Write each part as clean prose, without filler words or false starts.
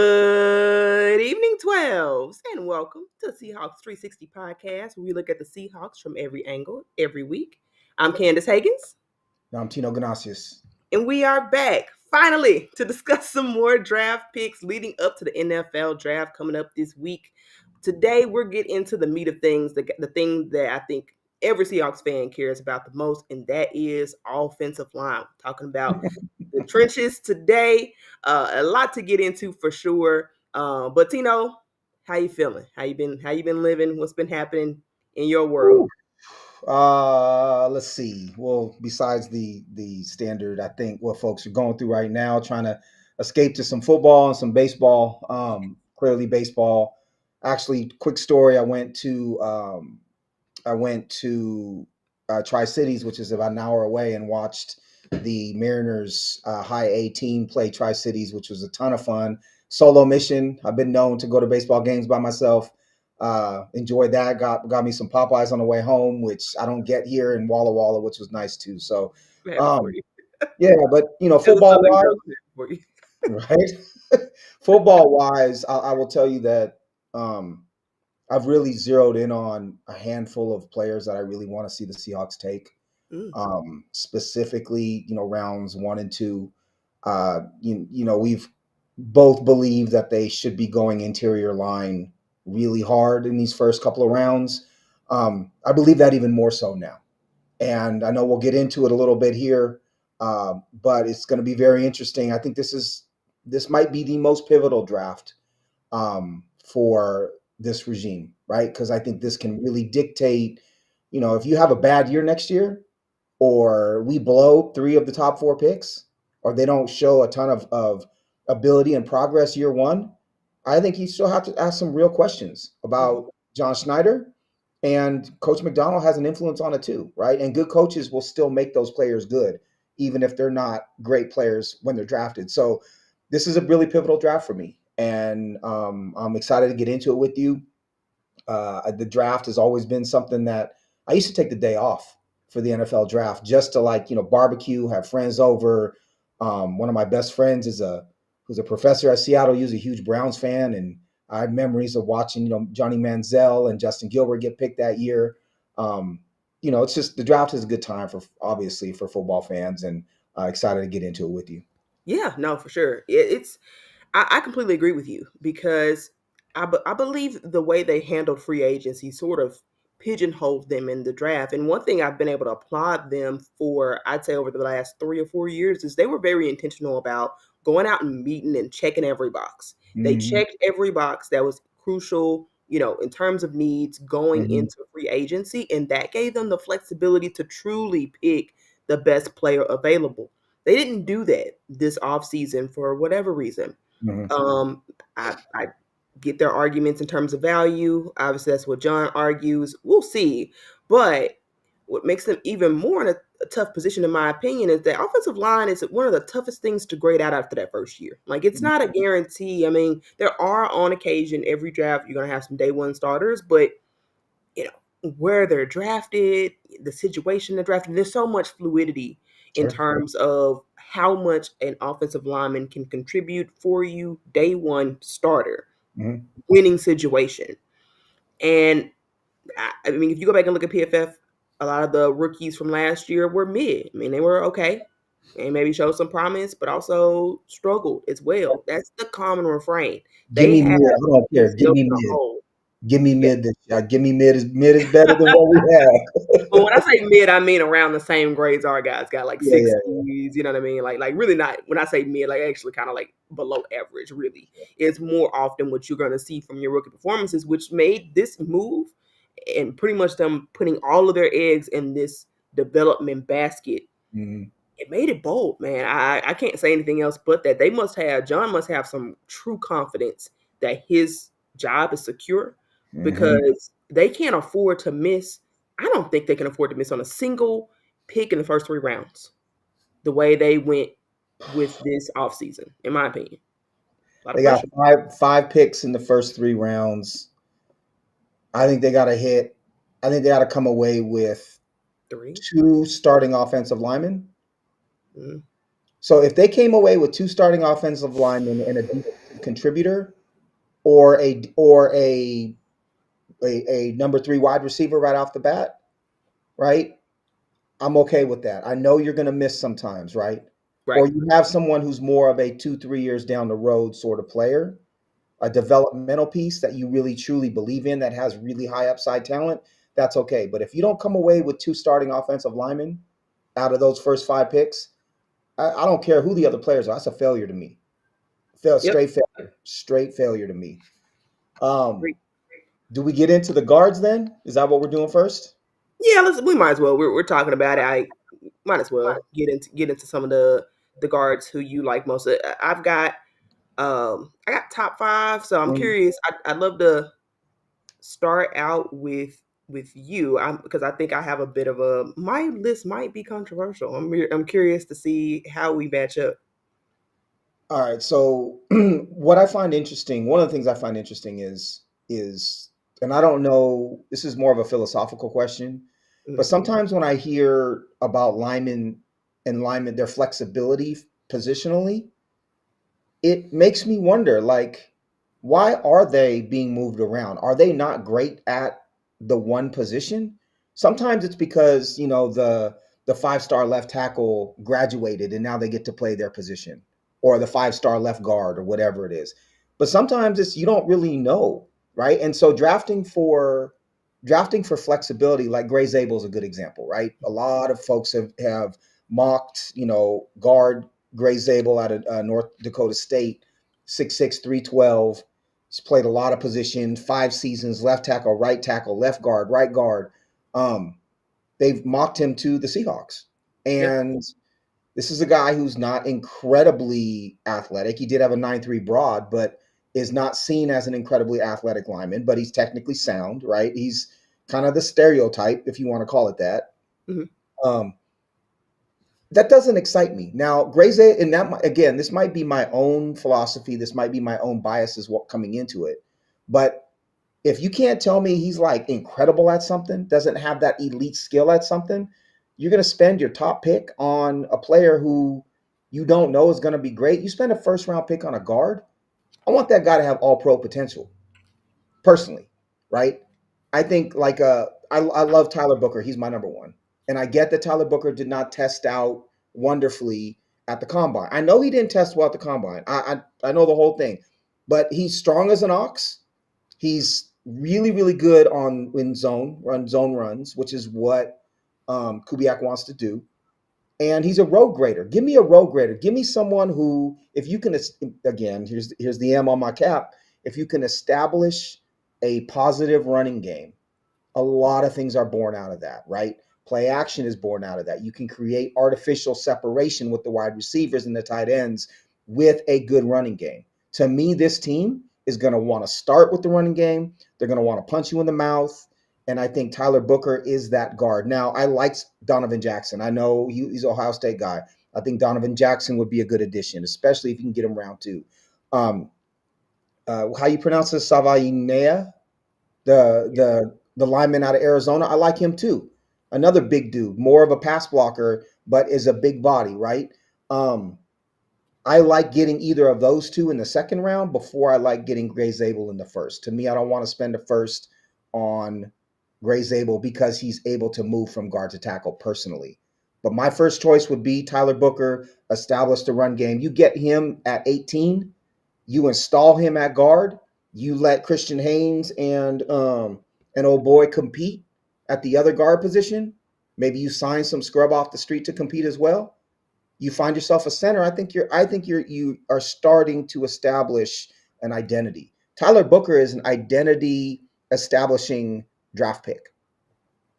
Good evening, 12s, and welcome to Seahawks 360 podcast, where we look at the Seahawks from every angle every week. I'm Candace Higgins, I'm Tino Ganasius. and we are back finally to discuss some more draft picks leading up to the NFL draft coming up this week. Today, we're getting into the meat of things, the thing that I think every Seahawks fan cares about the most, and that is offensive line. Talking about the trenches today. A lot to get into for sure. But Tino, how you feeling? How you been? How you been living? What's been happening in your world? Let's see. Well, besides the standard, I think what folks are going through right now, trying to escape to some football and some baseball. Clearly baseball. Actually, quick story. I went to Tri Cities, which is about an hour away, and watched the Mariners High A team play Tri Cities, which was a ton of fun. Solo mission. I've been known to go to baseball games by myself. Enjoyed that. Got me some Popeyes on the way home, which I don't get here in Walla Walla, which was nice too. So, Happy for you. yeah, but As a football Southern wise, girl, happy for you. right? Football wise, I will tell you that I've really zeroed in on a handful of players that I really want to see the Seahawks take. Mm, Specifically, rounds 1 and 2. We've both believed that they should be going interior line really hard in these first couple of rounds. I believe that even more so now. And I know we'll get into it a little bit here, but it's going to be very interesting. I think this might be the most pivotal draft for this regime, right? Because I think this can really dictate, if you have a bad year next year, or we blow 3 of the top 4 picks, or they don't show a ton of ability and progress year one, I think you still have to ask some real questions mhm. about John Schneider. And Coach McDonald has an influence on it too, right? And good coaches will still make those players good, even if they're not great players when they're drafted. So this is a really pivotal draft for me. And I'm excited to get into it with you. The draft has always been something that I used to take the day off for the NFL draft just to barbecue, have friends over. One of my best friends who's a professor at Seattle. He was a huge Browns fan, and I have memories of watching Johnny Manziel and Justin Gilbert get picked that year. It's just the draft is a good time for obviously for football fans, and excited to get into it with you. Yeah, no, for sure. I completely agree with you because I believe the way they handled free agency sort of pigeonholed them in the draft. And one thing I've been able to applaud them for, I'd say over the last 3 or 4 years, is they were very intentional about going out and meeting and checking every box. They Mm-hmm. checked every box that was crucial, in terms of needs going Mm-hmm. into free agency. And that gave them the flexibility to truly pick the best player available. They didn't do that this offseason for whatever reason. Mm-hmm. I get their arguments in terms of value. Obviously, that's what John argues. We'll see. But what makes them even more in a tough position, in my opinion, is that offensive line is one of the toughest things to grade out after that first year. Like, it's not a guarantee. I mean, there are on occasion, every draft, you're going to have some day one starters, but where they're drafted, the situation they're drafted, there's so much fluidity in Sure. terms of how much an offensive lineman can contribute for you day one starter, Mm-hmm. winning situation. And I mean, if you go back and look at PFF, a lot of the rookies from last year were mid. I mean, they were okay and maybe showed some promise, but also struggled as well. That's the common refrain. Give They me have mid. I don't care. Give themselves me in a mid. hole. Give me Yeah. mid this year. Give me mid is better than what we have. But when I say mid, I mean around the same grades our guys got, like Yeah, yeah, 60s, you know what I mean? Like really not, when I say mid, like actually kind of like below average, really. It's more often what you're gonna see from your rookie performances, which made this move and pretty much them putting all of their eggs in this development basket. Mhm, It made it bold, man. I can't say anything else but that. John must have some true confidence that his job is secure, mhm. because they can't afford to miss. I don't think they can afford to miss on a single pick in the first 3 rounds, the way they went with this offseason, in my opinion. A lot of They got pressure. five picks in the first 3 rounds. I think they got to hit. I think they got to come away with Three. 2 starting offensive linemen. Mm, So if they came away with 2 starting offensive linemen and a defensive contributor or a number three wide receiver right off the bat, right? I'm okay with that. I know you're going to miss sometimes, right? Right. Or you have someone who's more of a 2, 3 years down the road sort of player, a developmental piece that you really truly believe in that has really high upside talent. That's okay. But if you don't come away with two starting offensive linemen out of those first five picks, I don't care who the other players are. That's a failure to me. Yep. Straight failure to me. Um, Great. do we get into the guards then? Is that what we're doing first? Yeah, we might as well. We're talking about it. I might as well get into some of the guards who you like most. I got top five, so I'm Mm. curious. I'd love to start out with you, because I think I have a bit of a my list might be controversial. I'm curious to see how we match up. All right. So what I find interesting, one of the things I find interesting is, and I don't know, this is more of a philosophical question, but Mhm. sometimes when I hear about linemen, their flexibility positionally, it makes me wonder, like, why are they being moved around? Are they not great at the one position? Sometimes it's because, the five-star left tackle graduated and now they get to play their position, or the five-star left guard, or whatever it is. But sometimes it's, you don't really know, right? And so drafting for flexibility, like Gray Zabel is a good example, right? A lot of folks have mocked, guard Gray Zabel out of North Dakota State, 6'6", 312. He's played a lot of positions, 5 seasons, left tackle, right tackle, left guard, right guard. Um, they've mocked him to the Seahawks. Yeah. And this is a guy who's not incredibly athletic. He did have a 9.3 broad, but is not seen as an incredibly athletic lineman, but he's technically sound, right? He's kind of the stereotype, if you want to call it that. Hmm. Um, that doesn't excite me. Now, Graze, and again, this might be my own philosophy. This might be my own biases coming into it. But if you can't tell me he's like incredible at something, doesn't have that elite skill at something, you're going to spend your top pick on a player who you don't know is going to be great. You spend a first round pick on a guard. I want that guy to have all pro potential, personally, right? I think I love Tyler Booker. He's my number one, and I get that Tyler Booker did not test out wonderfully at the combine. I know he didn't test well at the combine. I know the whole thing, but he's strong as an ox. He's really really good on in zone runs, which is what Kubiak wants to do. And he's a road grader. Give me a road grader. Give me someone who, if you can, again, here's the M on my cap. If you can establish a positive running game, a lot of things are born out of that, right? Play action is born out of that. You can create artificial separation with the wide receivers and the tight ends with a good running game. To me, this team is going to want to start with the running game. They're going to want to punch you in the mouth. And I think Tyler Booker is that guard. Now, I like Donovan Jackson. I know he's an Ohio State guy. I think Donovan Jackson would be a good addition, especially if you can get him round two. Um, how you pronounce this? Savainea? the Yeah. the lineman out of Arizona. I like him too. Another big dude, more of a pass blocker, but is a big body, right? Um, I like getting either of those two in the second round before I like getting Gray Zabel in the first. To me, I don't want to spend a first on Gray Zabel because he's able to move from guard to tackle personally. But my first choice would be Tyler Booker, establish the run game. You get him at 18, you install him at guard. You let Christian Haynes and an old boy compete at the other guard position. Maybe you sign some scrub off the street to compete as well. You find yourself a center. You are starting to establish an identity. Tyler Booker is an identity establishing draft pick.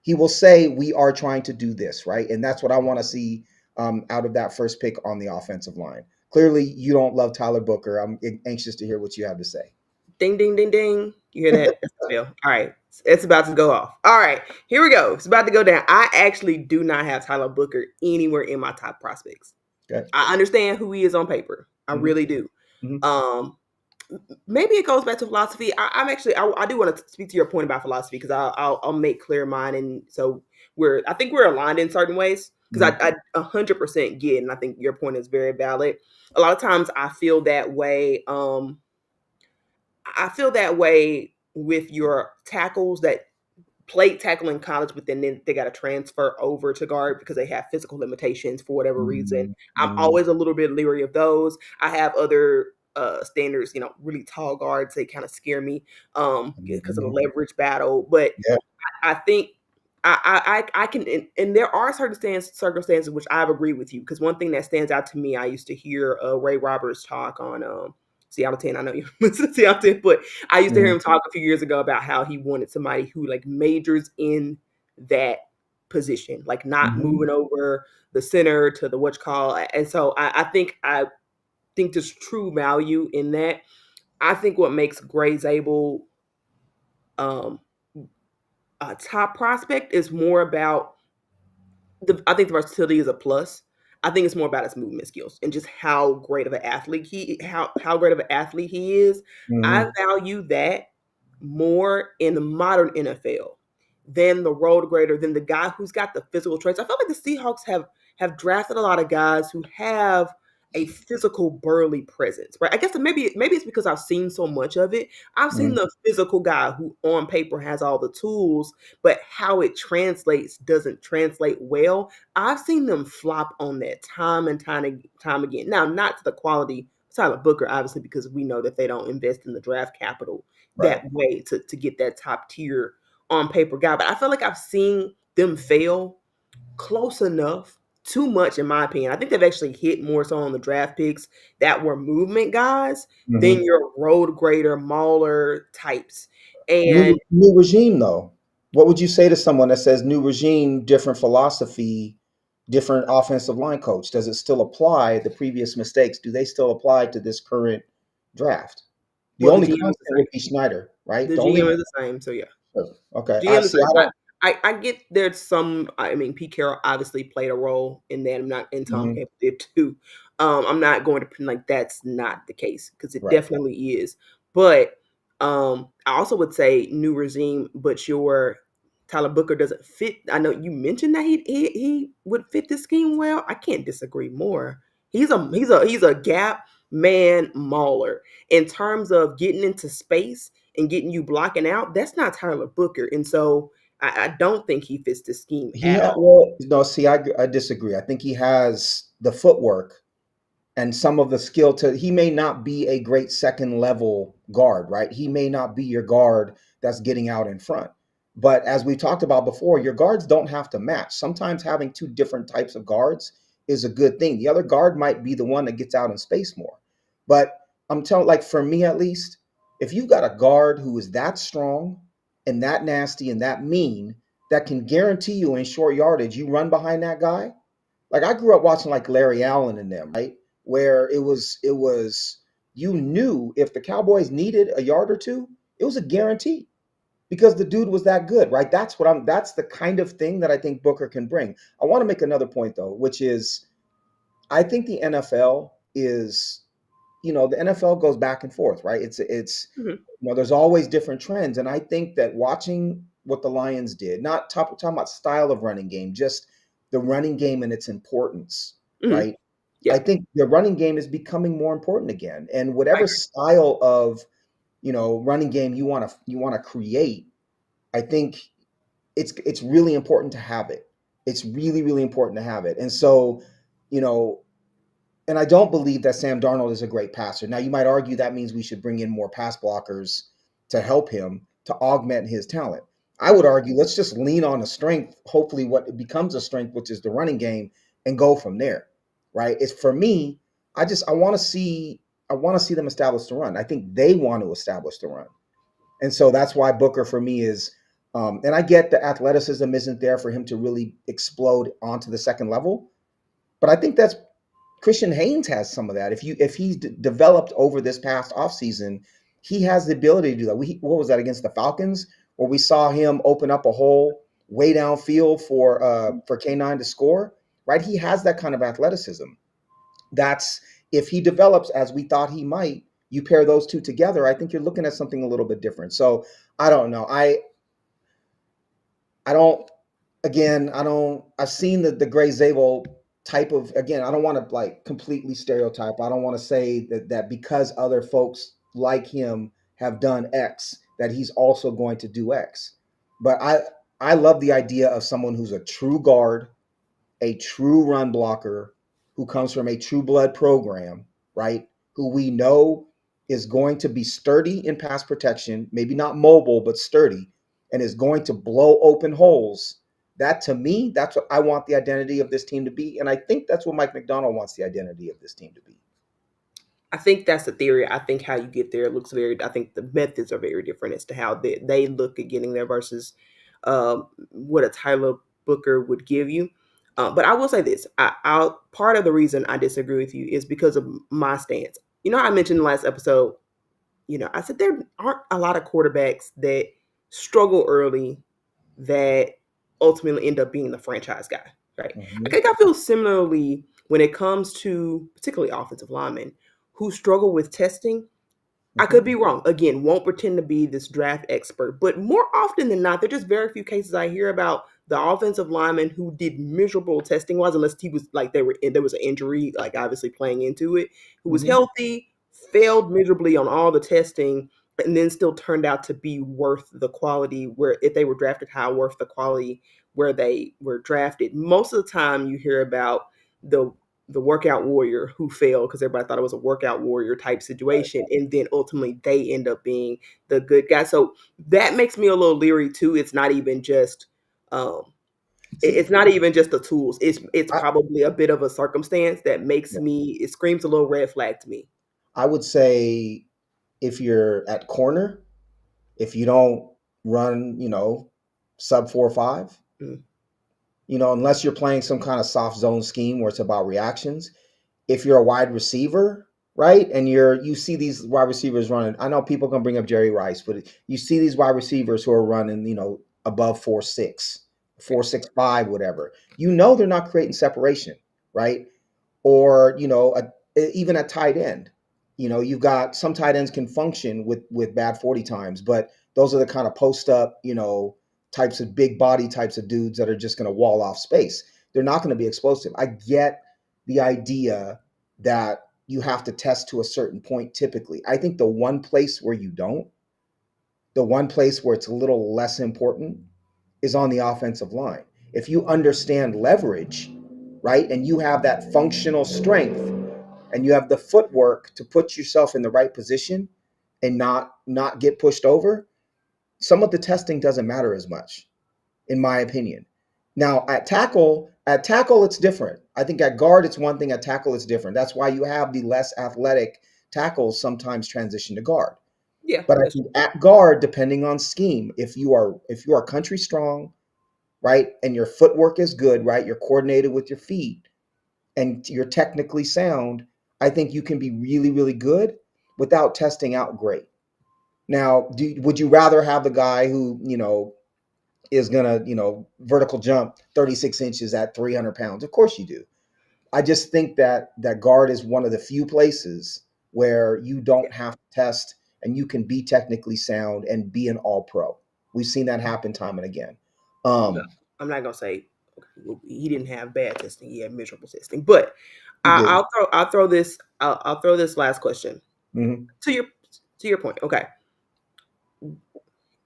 He will say, "We are trying to do this," right? And that's what I want to see out of that first pick on the offensive line. Clearly, you don't love Tyler Booker. I'm anxious to hear what you have to say. Ding, ding, ding, ding. You hear that? That's the bell. All right. It's about to go off. All right. Here we go. It's about to go down. I actually do not have Tyler Booker anywhere in my top prospects. Okay. I understand who he is on paper. I Mm-hmm. really do. Mm-hmm. Um, Maybe it goes back to philosophy. I'm actually, I do want to speak to your point about philosophy, because I'll make clear mine, and so I think we're aligned in certain ways, because Mm-hmm. I 100% get, and I think your point is very valid. A lot of times I feel that way. I feel that way with your tackles that played tackle in college, but then they got to transfer over to guard because they have physical limitations for whatever reason. Mhm, I'm mhm, always a little bit leery of those. I have other standards, really tall guards. They kind of scare me because of the mhm. leverage battle. But Yeah. I think I can, and there are certain circumstances which I've agreed with you because one thing that stands out to me, I used to hear Ray Roberts talk on Seattle 10. I know you listen to Seattle 10, but I used to hear Mhm, him talk a few years ago about how he wanted somebody who like majors in that position, like not mhm. moving over the center to the what you call. And so I think there's true value in that. I think what makes Gray Zabel um, a top prospect is more about I think the versatility is a plus. I think it's more about his movement skills and just how great of an athlete how great of an athlete he is. I Mhm. value that more in the modern NFL than the road grader, than the guy who's got the physical traits. I feel like the Seahawks have drafted a lot of guys who have a physical burly presence, right? I guess maybe it's because I've seen so much of it. I've seen Mhm. the physical guy who on paper has all the tools, but how it translates doesn't translate well. I've seen them flop on that time and time again. Now, not to the quality of Tyler Booker, obviously, because we know that they don't invest in the draft capital Right. that way to get that top tier on paper guy. But I feel like I've seen them fail close enough, too much in my opinion. I think they've actually hit more so on the draft picks that were movement guys than Mhm. your road grader, mauler types. And New regime though. What would you say to someone that says new regime, different philosophy, different offensive line coach? Does it still apply? The previous mistakes, do they still apply to this current draft? The well, the only GM is constant the would same. be Schneider, right? The The only GM is the same, so yeah. okay. I GM is see. the I same. don't. I get there's some. I mean, Pete Carroll obviously played a role in that. I'm not, and Tom Mhm. Campbell did too. I'm not going to pretend like that's not the case because it Right. definitely is. But I also would say new regime, but your Tyler Booker doesn't fit. I know you mentioned that he would fit this scheme well. I can't disagree more. He's a gap man mauler in terms of getting into space and getting you blocking out. That's not Tyler Booker, and so I don't think he fits the scheme He at had all. well, no. See, I disagree. I think he has the footwork and some of the skill to he may not be a great second level guard, right? He may not be your guard that's getting out in front. But as we talked about before, your guards don't have to match. Sometimes having two different types of guards is a good thing. The other guard might be the one that gets out in space more. But I'm telling like for me at least, if you've got a guard who is that strong and that nasty and that mean that can guarantee you in short yardage, you run behind that guy, like I grew up watching like Larry Allen and them, right? Where it was you knew if the Cowboys needed a yard or two, it was a guarantee because the dude was that good, right? That's the kind of thing that I think Booker can bring. I want to make another point though, which is I think the NFL is, the NFL goes back and forth, right? It's Mhm, there's always different trends. And I think that watching what the Lions did, not talking about style of running game, just the running game and its importance, mhm. right? Yeah, I think the running game is becoming more important again. And I whatever agree. style of, running game you want to create, I think it's really important to have it. It's really, really important to have it. And so, you know, and I don't believe that Sam Darnold is a great passer. Now, you might argue that means we should bring in more pass blockers to help him to augment his talent. I would Mhm. argue let's just lean on the strength, hopefully what becomes a strength, which is the running game, and go from there. Right? It's for me, I want to see them establish the run. I think they want to establish the run. And so that's why Booker for me is and I get the athleticism isn't there for him to really explode onto the second level, but I think that's Christian Haynes has some of that. If he's developed over this past offseason, he has the ability to do that. What was that against the Falcons, where we saw him open up a hole way downfield for K9 to score? Right, he has that kind of athleticism. That's if he develops as we thought he might. You pair those two together, I think you're looking at something a little bit different. So I don't know. I don't again, I don't I've seen the Gray Zabel type of again, I don't want to like completely stereotype. I don't want to say that because other folks like him have done X, that he's also going to do X. But I love the idea of someone who's a true guard, a true run blocker, who comes from a true blood program, right? Who we know is going to be sturdy in pass protection, maybe not mobile, but sturdy, and is going to blow open holes. That to me, that's what I want the identity of this team to be. And I think that's what Mike McDonald wants the identity of this team to be. I think that's the theory. I think how you get there looks very. I think the methods are very different as to how they look at getting there versus what a Tyler Booker would give you. But I will say this: I'll part of the reason I disagree with you is because of my stance. You know, I mentioned in the last episode. You know, I said there aren't a lot of quarterbacks that struggle early that ultimately end up being the franchise guy, right? I Mhm. think I feel similarly when it comes to particularly offensive linemen who struggle with testing. I could Mhm. be wrong. Again, won't pretend to be this draft expert, but more often than not, there are just very few cases I hear about the offensive lineman who did miserable testing wise, unless he was like there was an injury, like obviously playing into it, who was Mhm. healthy, failed miserably on all the testing, and then still turned out to be worth the quality where if they were drafted high, worth the quality where they were drafted. Most of the time you hear about the the workout warrior who failed because everybody thought it was a workout warrior type situation, and then ultimately they end up being the good guy. So that makes me a little leery too. It's not even just um, it's See, not even just the tools. It's I, probably a bit of a circumstance that makes yeah, me it screams a little red flag to me. I would say if you're at corner, if you don't run, sub 4.5, Mm, unless you're playing some kind of soft zone scheme where it's about reactions. If you're a wide receiver, right, and you see these wide receivers running, I know people can bring up Jerry Rice, but you see these wide receivers who are running, above 4.6, right. 4.65, whatever. They're not creating separation, right? Or even at tight end. You've got some tight ends can function with bad 40 times, but those are the kind of post up, types of big body types of dudes that are just going to wall off space. They're not going to be explosive. I get the idea that you have to test to a certain point typically. I think the one place where it's a little less important is on the offensive line. If you understand leverage, right, and you have that functional strength and you have the footwork to put yourself in the right position and not get pushed over, some of the testing doesn't matter as much, in my opinion. Now at tackle it's different. I think at guard it's one thing, at tackle it's different. That's why you have the less athletic tackles sometimes transition to guard. Yeah, But I that's think at guard, depending on scheme, if you are country strong, right, and your footwork is good, right, you're coordinated with your feet, and you're technically sound, I think you can be really, really good without testing out great. Now, would you rather have the guy who, is gonna, vertical jump 36 inches at 300 pounds? Of course you do. I just think that guard is one of the few places where you yeah. don't have to test and you can be technically sound and be an all pro. We've seen that happen time and again. No, Um, I'm not gonna say okay, well, he didn't have bad testing; he had miserable testing. But he did. I'll throw this last question Mhm. to your point. Okay,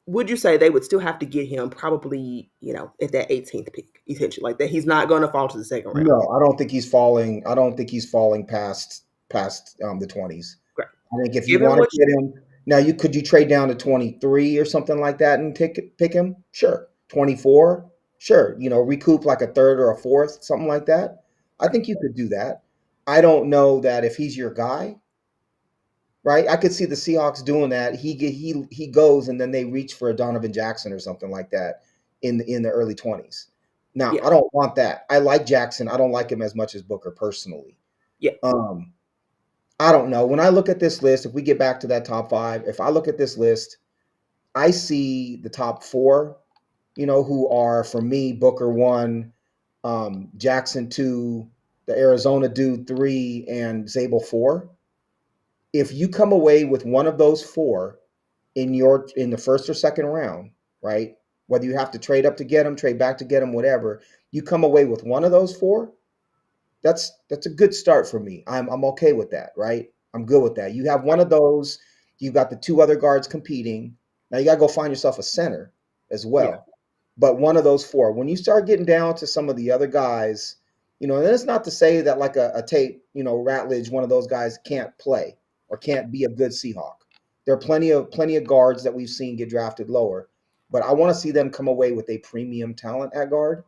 would you say they would still have to get him probably, at that 18th pick, essentially, like that he's not going to fall to the second round? No, I don't think he's falling. I don't think he's falling past the 20s. Great. I think if you Given want to what get him now, you trade down to 23 or something like that and pick him. Sure, 24. Sure, recoup like a third or a fourth, something like that. I okay. think you could do that. I don't know that if he's your guy, right? I could see the Seahawks doing that. He goes and then they reach for a Donovan Jackson or something like that in the early 20s. Now, Yeah, I don't want that. I like Jackson. I don't like him as much as Booker personally. yeah, Um, I don't know. When I look at this list, if we get back to that top five, if I look at this list, I see the top four, who are for me Booker one, Jackson two, the Arizona dude three, and Zabel four. If you come away with one of those four in the first or second round, right? Whether you have to trade up to get them, trade back to get them, whatever, you come away with one of those four, that's a good start for me. I'm okay with that, right? I'm good with that. You have one of those, You got the two other guards competing. Now you got to go find yourself a center as Yeah. well. But one of those four. When you start getting down to some of the other guys, and it's not to say that like a Tate, Ratledge, one of those guys can't play or can't be a good Seahawk. There are plenty of guards that we've seen get drafted lower, but I want to see them come away with a premium talent at guard.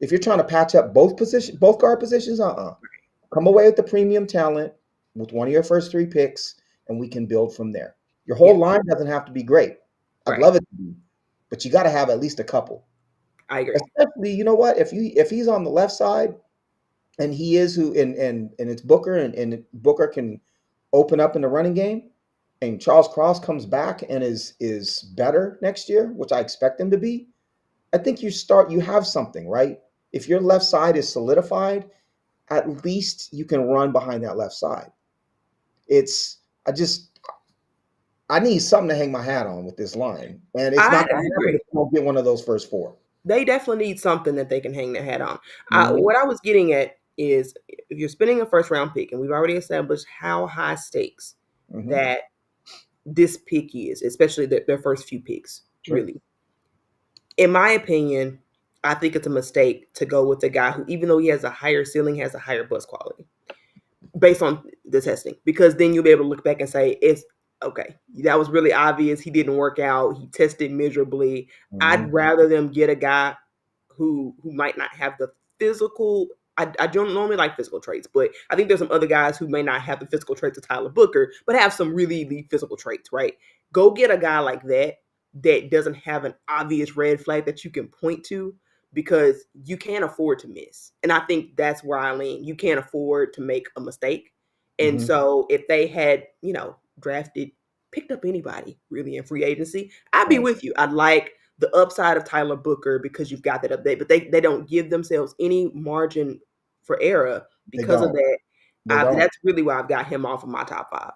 If you're trying to patch up both guard positions, come away with the premium talent with one of your first three picks, and we can build from there. Your whole Yeah. line doesn't have to be great. I'd Right. love it to be, but you got to have at least a couple. I agree. Especially, you know what? If he's on the left side and he is who and it's Booker and Booker can open up in the running game, and Charles Cross comes back and is better next year, which I expect him to be. I think you have something, right? If your left side is solidified, at least you can run behind that left side. It's I just I need something to hang my hat on with this line, and it's I not going to happen agree. if we don't get one of those first four. They definitely need something that they can hang their hat on. Mhm, What I was getting at is if you're spending a first round pick, and we've already established how high stakes mhm, that this pick is, especially their first few picks, sure. really. In my opinion, I think it's a mistake to go with a guy who, even though he has a higher ceiling, has a higher buzz quality based on the testing, because then you'll be able to look back and say, it's okay, that was really obvious. He didn't work out. He tested miserably. I'd Mhm, rather them get a guy who might not have the physical. I don't normally like physical traits, but I think there's some other guys who may not have the physical traits of Tyler Booker, but have some really elite physical traits, right? Go get a guy like that that doesn't have an obvious red flag that you can point to, because you can't afford to miss. And I think that's where I lean. You can't afford to make a mistake. And mhm, so if they had, drafted, picked up anybody really in free agency, I'd be right. with you. I'd like the upside of Tyler Booker because you've got that update, but they don't give themselves any margin for error They because of don't. that. They don't. That's really why I've got him off of my top five.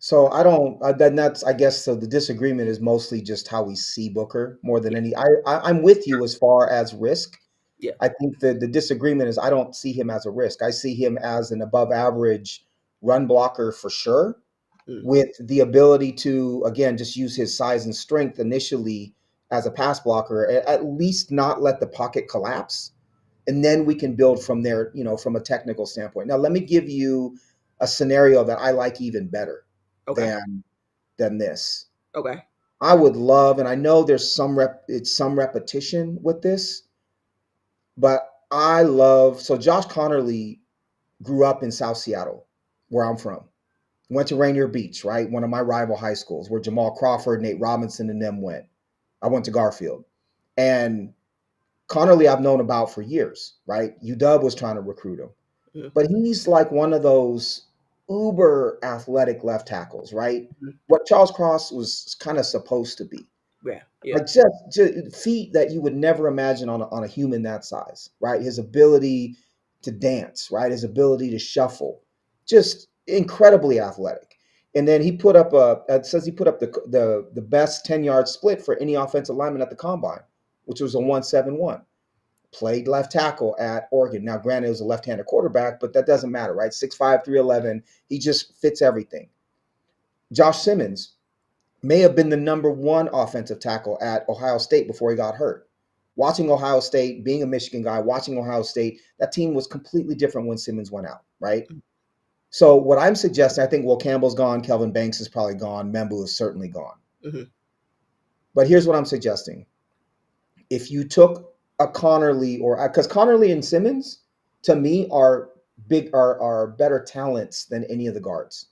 So I don't. Then that's I guess so. The disagreement is mostly just how we see Booker more than Yeah, any. I'm with you as far as risk. yeah, I think the disagreement is I don't see him as a risk. I see him as an above average run blocker for sure, mm, with the ability to again just use his size and strength initially as a pass blocker, at least not let the pocket collapse, and then we can build from there, from a technical standpoint. Now let me give you a scenario that I like even better okay, than this. okay, I would love, and I know there's some repetition with this, but I love, so Josh Connerly grew up in South Seattle, where I'm from. Went to Rainier Beach, right? One of my rival high schools where Jamal Crawford, Nate Robinson, and them went. I went to Garfield. And Connerly I've known about for years, right? UW was trying to recruit him. mm, But he's like one of those uber athletic left tackles, right? mm, What Charles Cross was kind of supposed to be. yeah, yeah, Like just feet that you would never imagine on a human that size, right? His ability to dance, right? His ability to shuffle, just incredibly athletic. And then he put up it says he put up the best 10-yard split for any offensive lineman at the combine, which was a 171. Played left tackle at Oregon. Now, granted, it was a left-handed quarterback, but that doesn't matter, right? 6'5", 311. He just fits everything. Josh Simmons may have been the number one offensive tackle at Ohio State before he got hurt. Watching Ohio State, being a Michigan guy, watching Ohio State, that team was completely different when Simmons went out, right? mm, So what I'm suggesting, I think, well, Campbell's gone, Kelvin Banks is probably gone, Membu is certainly gone. mhm, But here's what I'm suggesting. If you took a Connerly, or because Connerly and Simmons, to me, are better talents than any of the guards,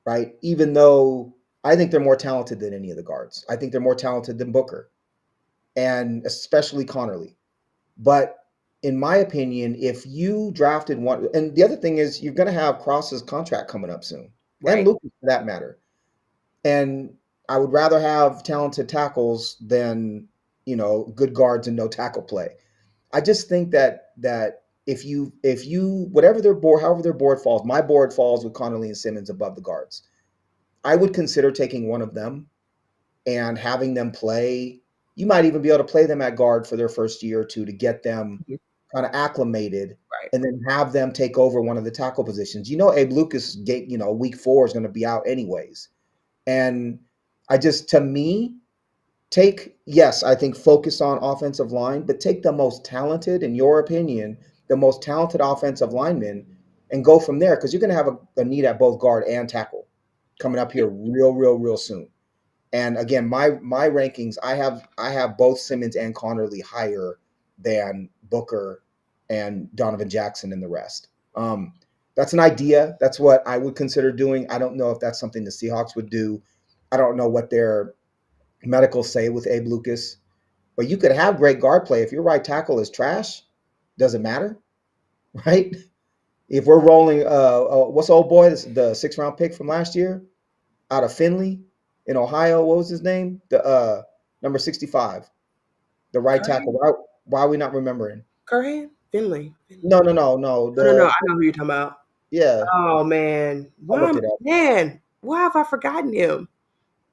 right? Even though I think they're more talented than any of the guards. I think they're more talented than Booker, and especially Connerly. But in my opinion, if you drafted one, and the other thing is you're going to have Cross's contract coming up soon, and right. Lucas for that matter. And I would rather have talented tackles than good guards and no tackle play. I just think that if you whatever their board, however their board falls, my board falls with Connolly and Simmons above the guards. I would consider taking one of them and having them play. You might even be able to play them at guard for their first year or two to get them Mhm, kind of acclimated, right. and then have them take over one of the tackle positions. Abe Lucas, week 4 is going to be out anyways. And I just, to me, take, yes, I think focus on offensive line, but take the most talented, in your opinion, the most talented offensive linemen and go from there because you're going to have a need at both guard and tackle coming up here real soon. And again, my rankings, I have both Simmons and Connerly higher than Booker and Donovan Jackson and the rest. That's an idea. That's what I would consider doing. I don't know if that's something the Seahawks would do. I don't know what their medicals say with Abe Lucas, but you could have great guard play if your right tackle is trash. Doesn't matter, right? If we're rolling, what's the old boy, the 6th round pick from last year out of Finley in Ohio? What was his name? The number 65, the right tackle. Curran? Why are we not remembering? Curran? Finley. No, no, no, no. No, no, no. The I know who you're talking about. Yeah, Oh man, I'll look it up. why have I forgotten him?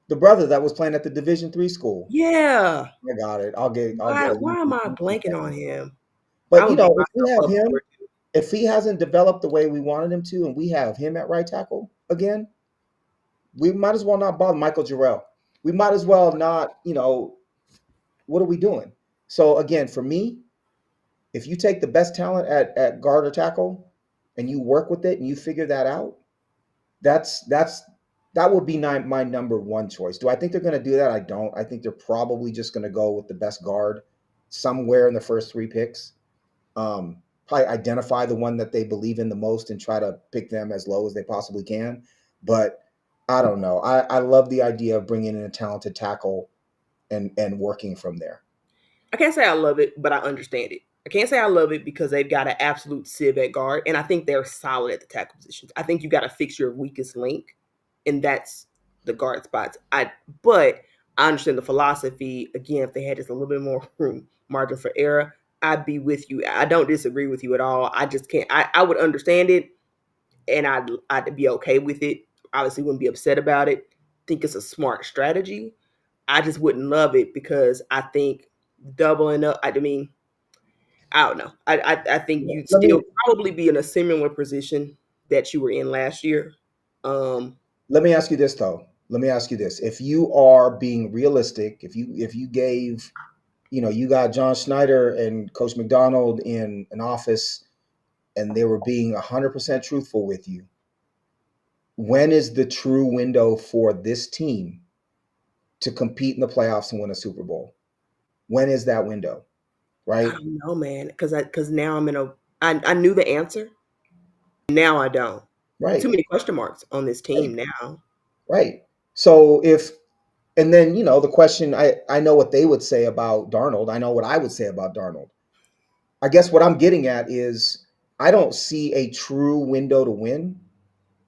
The brother that was playing at the Division 3 school. Yeah. I got it. I'll get. Why am I blanking on him? I But would beat if we myself have up for him, it too. if he hasn't developed the way we wanted him to, and we have him at right tackle again, we might as well not bother Michael Jarrell. We might as well not. What are we doing? So again, for me, if you take the best talent at guard or tackle, and you work with it and you figure that out, that's that would be my number one choice. Do I think they're going to do that? I don't. I think they're probably just going to go with the best guard somewhere in the first 3 picks. Probably identify the one that they believe in the most and try to pick them as low as they possibly can. But I don't know. I love the idea of bringing in a talented tackle and working from there. I can't say I love it, but I understand it. I can't say I love it because they've got an absolute sieve at guard, and I think they're solid at the tackle positions. I think you got to fix your weakest link, and that's the guard spots. But I understand the philosophy. Again, if they had just a little bit more room margin for error, I'd be with you. I don't disagree with you at all. I just can't. I would understand it, and I'd be okay with it. Obviously, wouldn't be upset about it. Think it's a smart strategy. I just wouldn't love it because I think doubling up. I mean, I don't know. I think you'd Let still me probably be in a similar position that you were in last year. Um, let me ask you this though. Let me ask you this. If you are being realistic, if you gave, you got John Schneider and Coach McDonald in an office and they were being 100% truthful with you, when is the true window for this team to compete in the playoffs and win a Super Bowl? When is that window? I Right? don't know, man, because now I'm in a. I knew the answer. Now I don't. Too Right. many question marks on this Right. team now. Right. So if and then the question, I know what they would say about Darnold. I know what I would say about Darnold. I guess what I'm getting at is I don't see a true window to win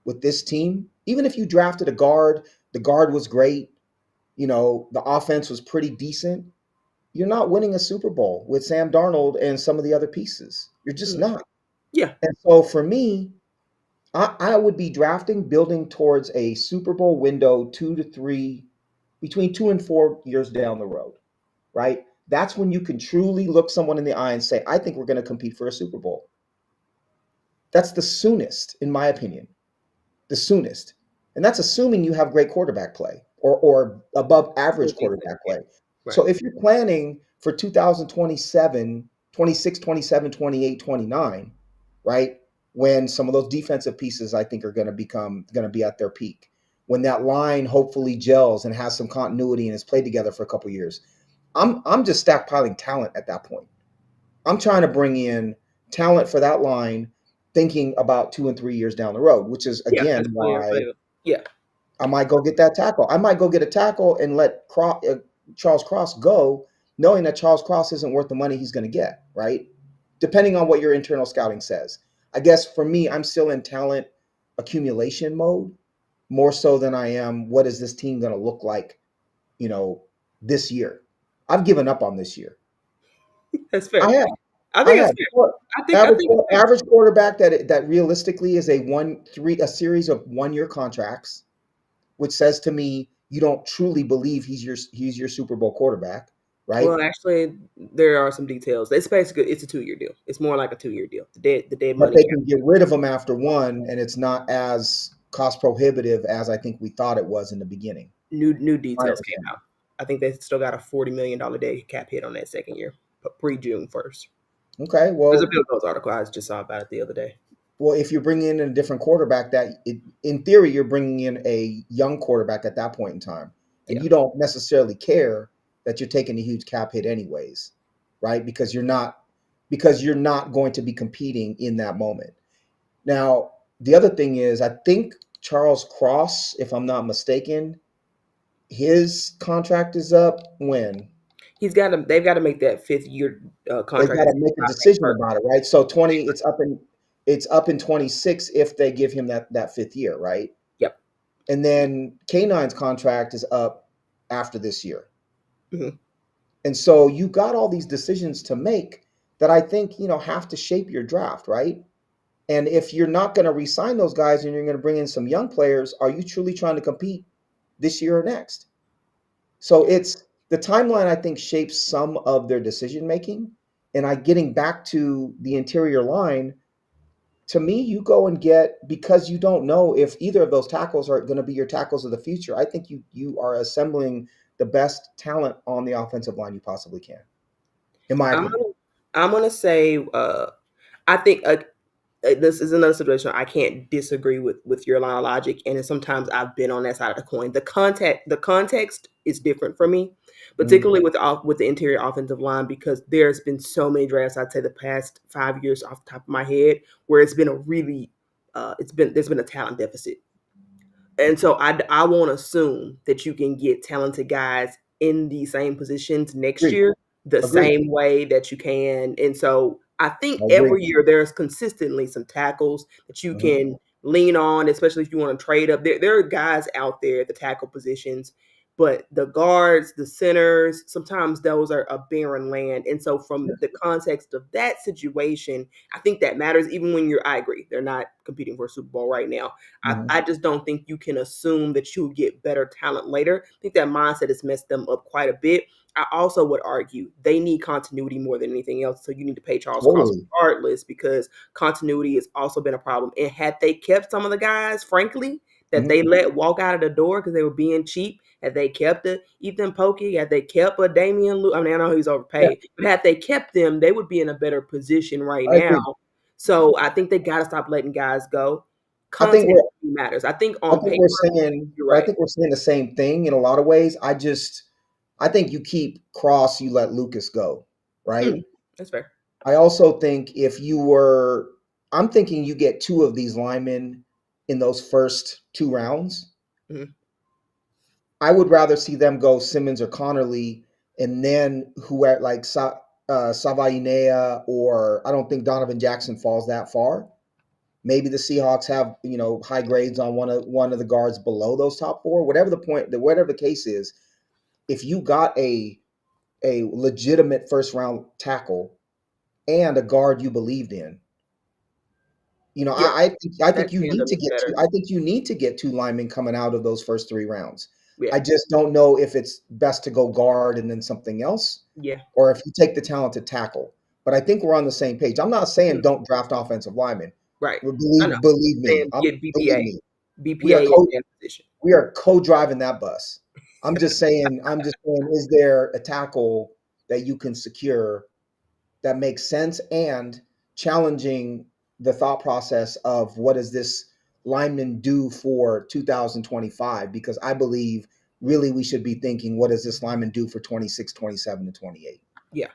with this team. Even if you drafted a guard, the guard was great, the offense was pretty decent. You're not winning a Super Bowl with Sam Darnold and some of the other pieces. You're just Mm, not. yeah, And so for me, I would be drafting, building towards a Super Bowl window 2 to 3, between 2 and 4 years down the road, right? That's when you can truly look someone in the eye and say, I think we're going to compete for a Super Bowl. That's the soonest, in my opinion, the soonest. And that's assuming you have great quarterback play or above average quarterback yeah, play. right. So if you're planning for 2027, 26, 27, 28, 29, right? When some of those defensive pieces I think are going to be at their peak. When that line hopefully gels and has some continuity and is played together for a couple years. I'm just stockpiling talent at that point. I'm trying to bring in talent for that line, thinking about 2 and 3 years down the road, which is Yeah, again that's clear. why Yeah, I might go get that tackle. I might go get a tackle and let Charles Cross go, knowing that Charles Cross isn't worth the money he's going to get, right? Depending on what your internal scouting says. I guess for me, I'm still in talent accumulation mode more so than I am what is this team going to look like, you know, this year. I've given up on this year. that's I fair. have. I I think it's have. fair. I Average think it's fair. average quarterback that realistically is a series of 1 year contracts, which says to me you don't truly believe he's your Super Bowl quarterback, right? Well, actually, there are some details. It's basically it's a 2 year deal. It's more like a 2 year deal. The dead But money they cap. can get rid of him after one, and it's not as cost prohibitive as I think we thought it was in the beginning. New My details came understanding. out. I think they still got a $40 million dead cap hit on that second year, but pre-June 1st. Okay, There's a well, Bill Goes article. I just saw about it the other day. if you're bringing in a different quarterback, in theory you're bringing in a young quarterback at that point in time, and Yeah. you don't necessarily care that you're taking a huge cap hit anyways, right? Because you're not going to be competing in that moment. Now, the other thing is, I think Charles Cross, if I'm not mistaken, his contract is up when They've got to make that fifth year they've contract got to decision make a by May decision 1st. about it, right? So 20, it's up in 26 if they give him that fifth year, right? Yep. And then K9's contract is up after this year. Hmm. And so you got all these decisions to make that I think, have to shape your draft, right? And if you're not going to re-sign those guys and you're going to bring in some young players, are you truly trying to compete this year or next? So it's the timeline, I think, shapes some of their decision making. And getting back to the interior line, to me, you go and get, because you don't know if either of those tackles are going to be your tackles of the future. I think you are assembling the best talent on the offensive line you possibly can, in my I'm opinion. gonna, I'm gonna say I think this is another situation I can't disagree with your line of logic, and sometimes I've been on that side of the coin. The context is different for me, Mhm. particularly with the interior offensive line, because there's been so many drafts, I'd say the past 5 years off the top of my head, where it's been a really there's been a talent deficit. And so I won't assume that you can get talented guys in the same positions next Agreed. year the Agreed. same way that you can. And so I think I agree. every year there's consistently some tackles that you Mhm. can lean on, especially if you want to trade up. There are guys out there at the tackle positions, but the guards, the centers, sometimes those are a barren land. And so from the context of that situation, I think that matters even when I agree, they're not competing for a Super Bowl right now. I Mhm. just don't think you can assume that you'll get better talent later. I think that mindset has messed them up quite a bit. I also would argue they need continuity more than anything else. So you need to pay Charles Cross Totally. regardless, because continuity has also been a problem. And had they kept some of the guys, frankly, that Mhm. they let walk out of the door because they were being cheap, had they kept a Ethan Pokey, had they kept a Damian Lewis, I mean, I know he's Yeah, overpaid, but had they kept them, they would be in a better position right I now. agree. So I think they got to stop letting guys go. I think Content we're matters. I think I on think paper, we're saying you're I right. think we're saying the same thing in a lot of ways. I think you keep Cross, you let Lucas go, right? Mm, that's fair. I also think if you were I'm thinking you get two of these linemen in those first two rounds. Mhm. I would rather see them go Simmons or Connerly, and then who at like Savainea, or I don't think Donovan Jackson falls that far. Maybe the Seahawks have high grades on one of the guards below those top four. Whatever the case is, if you got a legitimate first round tackle and a guard you believed in, Yeah, I think that you need tandem to is get two. better. I think you need to get two linemen coming out of those first three rounds. Yeah, I just don't know if it's best to go guard and then something else, yeah, or if you take the talented tackle. But I think we're on the same page. I'm not saying mhm, don't draft offensive linemen. right. I know. Believe me, Saying get believe BPA, me. We are BPA in co that position. we are co-driving that bus. I'm just saying, is there a tackle that you can secure that makes sense and challenging the thought process of what does this lineman do for 2025? Because I believe really we should be thinking, what does this lineman do for 26, 27, and 28? Yeah.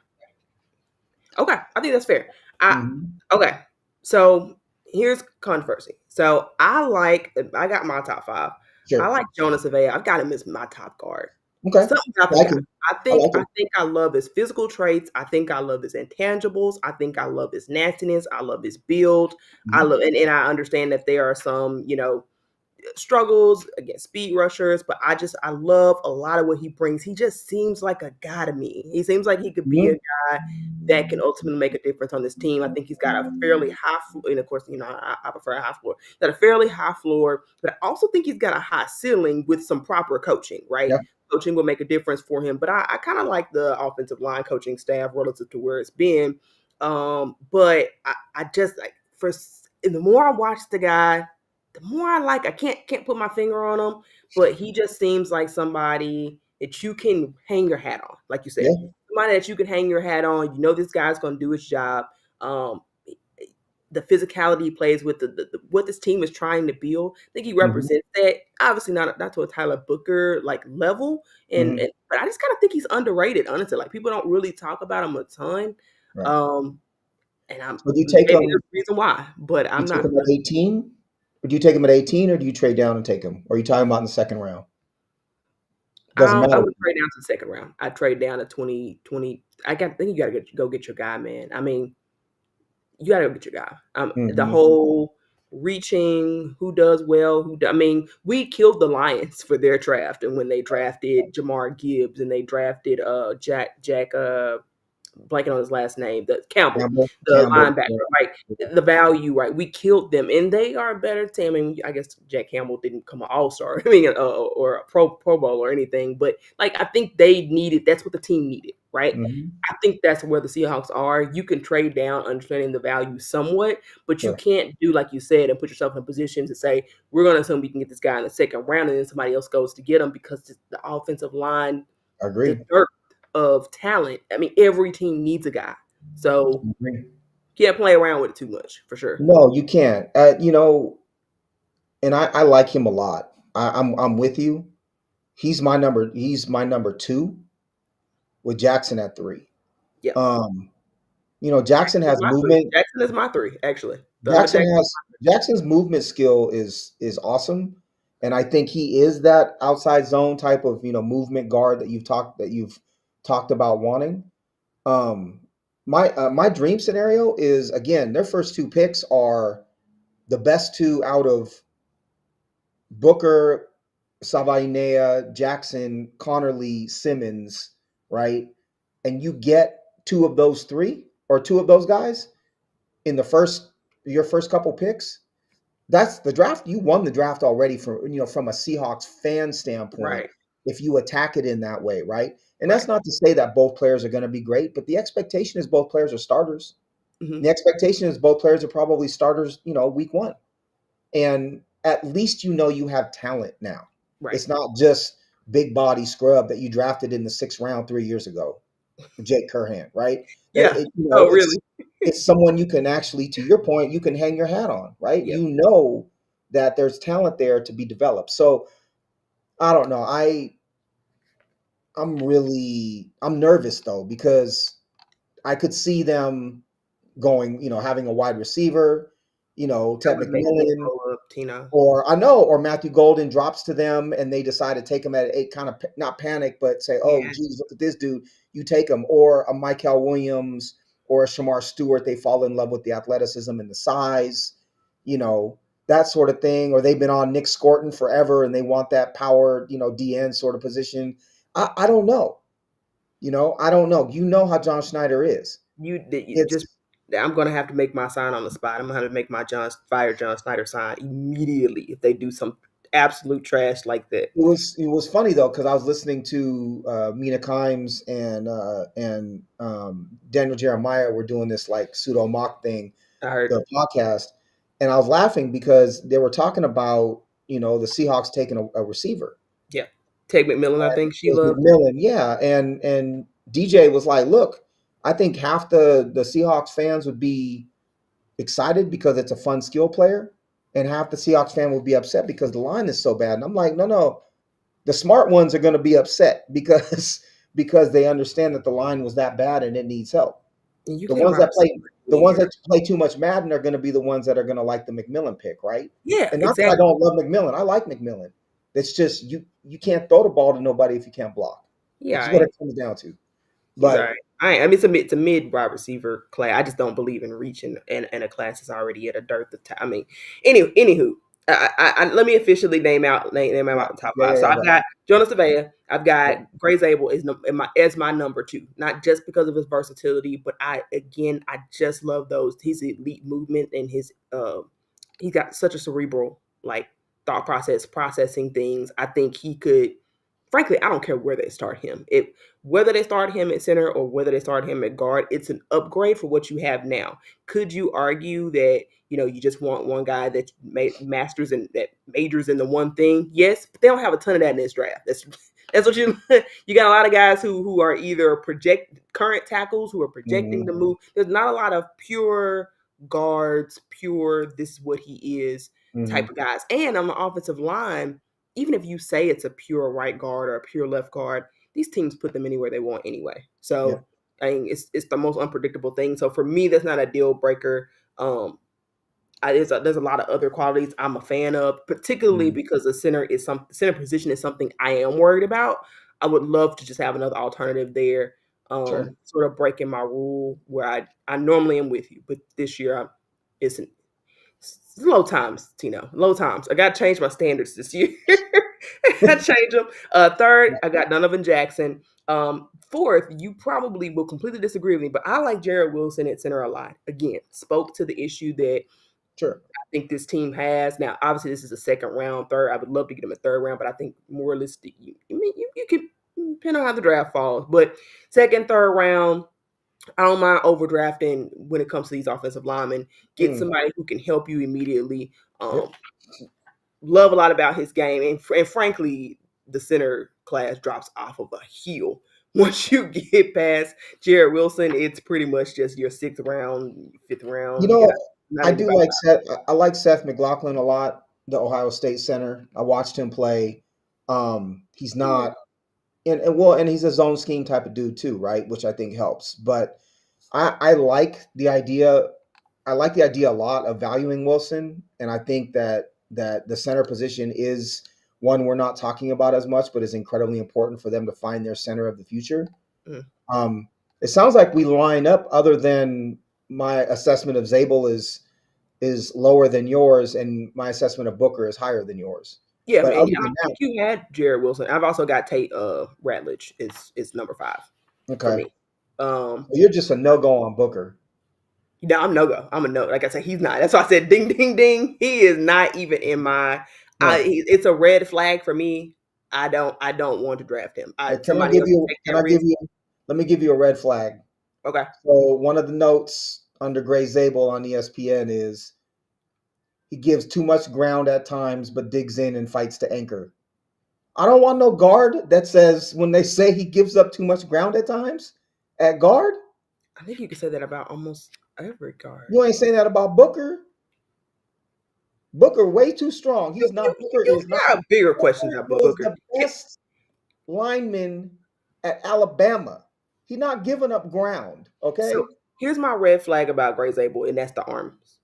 Okay, I think that's fair. I Mm-hmm. okay. So here's controversy. So I got my top five. I Sure. like Jonas Avea. I've got him as my top guard. Okay. Something about I this like guy. him. I I think like I him. think I love his physical traits. I think I love his intangibles. I think I love his nastiness. I love his build. I Mhm. love and I understand that there are some, struggles against speed rushers, but I love a lot of what he brings. He just seems like a guy to me. He seems like he could be a Mhm. guy that can ultimately make a difference on this team. I think he's got a fairly high floor, and of course, I prefer a high floor. Got a fairly high floor, but I also think he's got a high ceiling with some proper coaching. Right, Yeah. coaching will make a difference for him. But I kind of like the offensive line coaching staff relative to where it's been. But I just like the more I watch the guy, the more I like, I can't put my finger on him, but he just seems like somebody that you can hang your hat on, like you said, Yeah. somebody that you can hang your hat on. You know, this guy's going to do his job. Um, the physicality he plays with, the what this team is trying to build. I think he Hmm. represents that. Obviously, not to a Tyler Booker like level, Hmm. but I just kind of think he's underrated. Honestly, like people don't really talk about him a ton. Right. Um, and I'm So do you take maybe there's him? a reason why, but You I'm take not him at 18? Or do you take him at 18, or do you trade down and take him? Or are you talking about in the second round? Doesn't I matter. would trade down to the second round. I'd trade down to 2020. I think you got to go get your guy, man. I mean, you got to go get your guy. The Hmm. whole reaching, who does well, I mean, we killed the Lions for their draft, and when they drafted Jamar Gibbs and they drafted Jack blanking on his last name, the Campbell, Campbell. the Campbell. linebacker, Yeah. right? The value, right? We killed them, and they are a better team. I mean, I guess Jack Campbell didn't come an All Star, I mean, or a Pro Bowl or anything, but like I think they needed. That's what the team needed, right? Hmm. I think that's where the Seahawks are. You can trade down, understanding the value somewhat, but you Sure. can't do like you said and put yourself in a position to say we're going to assume we can get this guy in the second round, and then somebody else goes to get him because the offensive line, I the agree. dirt of talent. I mean, every team needs a guy. So I agree. can't play around with it too much for sure. No, you can't. And I like him a lot. I'm with you. He's my number. He's my number two with Jackson at three. Yeah. Um, Jackson Jackson is has my three. movement. Jackson is my three, actually. Donovan Jackson Jackson. has Jackson's movement skill is awesome, and I think he is that outside zone type of movement guard that you've talked about wanting. Um, my dream scenario is, again, their first two picks are the best two out of Booker, Sabainea, Jackson, Connerly, Simmons, right? And you get two of those three or two of those guys in your first couple picks. That's the draft. You won the draft already from a Seahawks fan standpoint Right. if you attack it in that way, right? And that's Right. not to say that both players are going to be great, but the expectation is both players are starters. Hmm. The expectation is both players are probably starters, week one. And at least you have talent now. Right. It's not just big body scrub that you drafted in the sixth round 3 years ago, Jake Curhan, right? That Yeah. Oh, it's really? someone you can actually, to your point, you can hang your hat on, right? Yeah. That there's talent there to be developed. So I don't know. I'm nervous though, because I could see them going, having a wide receiver, That Ted would make me McMillan. pull up Tino. Or Matthew Golden drops to them and they decide to take him at eight, kind of not panic, but say, "Oh, Yeah. geez, look at this dude." You take him, or a Michael Williams or a Shamar Stewart. They fall in love with the athleticism and the size, you know, that sort of thing. Or they've been on Nick Scorton forever and they want that power, DN sort of position. I don't know. I don't know. You know how John Schneider is. You just. It's I'm gonna have to make my sign on the spot. I'm gonna have to make my John Snyder sign immediately if they do some absolute trash like that. it was funny though, because I was listening to Mina Kimes and Daniel Jeremiah were doing this like pseudo mock thing, I heard. their podcast, and I was laughing because they were talking about the Seahawks taking a receiver. Yeah. Tate McMillan, I think It was Sheila. McMillan, yeah, and DJ was like, "Look, I think half the Seahawks fans would be excited because it's a fun skill player, and half the Seahawks fan would be upset because the line is so bad." And I'm like, no. The smart ones are going to be upset because because they understand that the line was that bad and it needs help. And you The get a ones wide that play receiver the in ones here. that play too much Madden are going to be the ones that are going to like the McMillan pick, right? Yeah, And not that I exactly. don't love McMillan. I like McMillan. It's just you can't throw the ball to nobody if you can't block. Yeah, That's what I it comes down to. He's all right. But I mean, it's a mid wide receiver class. I just don't believe in reaching and a class that's already at a dearth of time. I mean, anywho, let me officially name him yeah, out the top yeah, five. yeah, So yeah, I've go got Jonas Avea. I've ahead. got Grace Abel as my number two, not just because of his versatility, but I just love those his elite movement and his he's got such a cerebral like thought process processing things. I think he could frankly, I don't care where they start him. Whether they start him at center or whether they start him at guard, it's an upgrade for what you have now. Could you argue that you just want one guy that masters and that majors in the one thing? Yes, but they don't have a ton of that in this draft. That's what you got a lot of guys who are either project current tackles who are projecting Hmm. the move. There's not a lot of pure guards, pure this is what he is type Hmm. of guys. And on the offensive line, even if you say it's a pure right guard or a pure left guard, these teams put them anywhere they want anyway. Yeah. So I mean, it's the most unpredictable thing. So for me, that's not a deal breaker. There's a lot of other qualities I'm a fan of, particularly Hmm. because the center position is something I am worried about. I would love to just have another alternative there, Sure. sort of breaking my rule where I normally am with you, but this year it's low times, Tino. Low times. I got to change my standards this year. I change them. Third, I got Donovan Jackson. Fourth, you probably will completely disagree with me, but I like Jared Wilson at center a lot. Again, spoke to the issue that Sure. I think this team has. Now, obviously, this is a second round, third. I would love to get him a third round, but I think more realistic, you can depend on how the draft falls. But second, third round, I don't mind overdrafting when it comes to these offensive linemen. Get Mm. somebody who can help you immediately. Yep. Love a lot about his game, and frankly, the center class drops off of a heel. Once you get past Jared Wilson, it's pretty much just your sixth round, fifth You round. You got know, not I even do about like Seth. I like Seth McLaughlin a lot, the Ohio State center. I watched him play. He's yeah. not, and he's a zone scheme type of dude too, right? Which I think helps. But I like the idea. I like the idea a lot of valuing Wilson, and I think that the center position is one we're not talking about as much, but is incredibly important for them to find their center of the future. Mm. Um, it sounds like we line up. Other than my assessment of Zabel is lower than yours, and my assessment of Booker is higher than yours. Yeah, But man. other Yeah, I than think that, you had Jared Wilson. I've also got Tate Ratledge is number 5 for okay, me. Um, so you're just a no go on Booker. No, I'm no go. I'm a no. Like I said, he's not. That's why I said ding, ding, ding. He is not even in my. No. It's a red flag for me. I don't want to draft him. Can I Somebody give else can you? take Can that I give risk. you? Let me give you a red flag. Okay. So one of the notes under Gray Zabel on ESPN is he gives too much ground at times, but digs in and fights to anchor. I don't want no guard that says when they say he gives up too much ground at times at guard. I think you could say that about almost every guard. You ain't saying that about Booker. Booker way too strong. He's not. Booker You is not. have bigger questions Booker about is Booker. the best lineman at Alabama. He's not giving up ground. So Okay. here's my red flag about Gray Zabel, and that's the arms.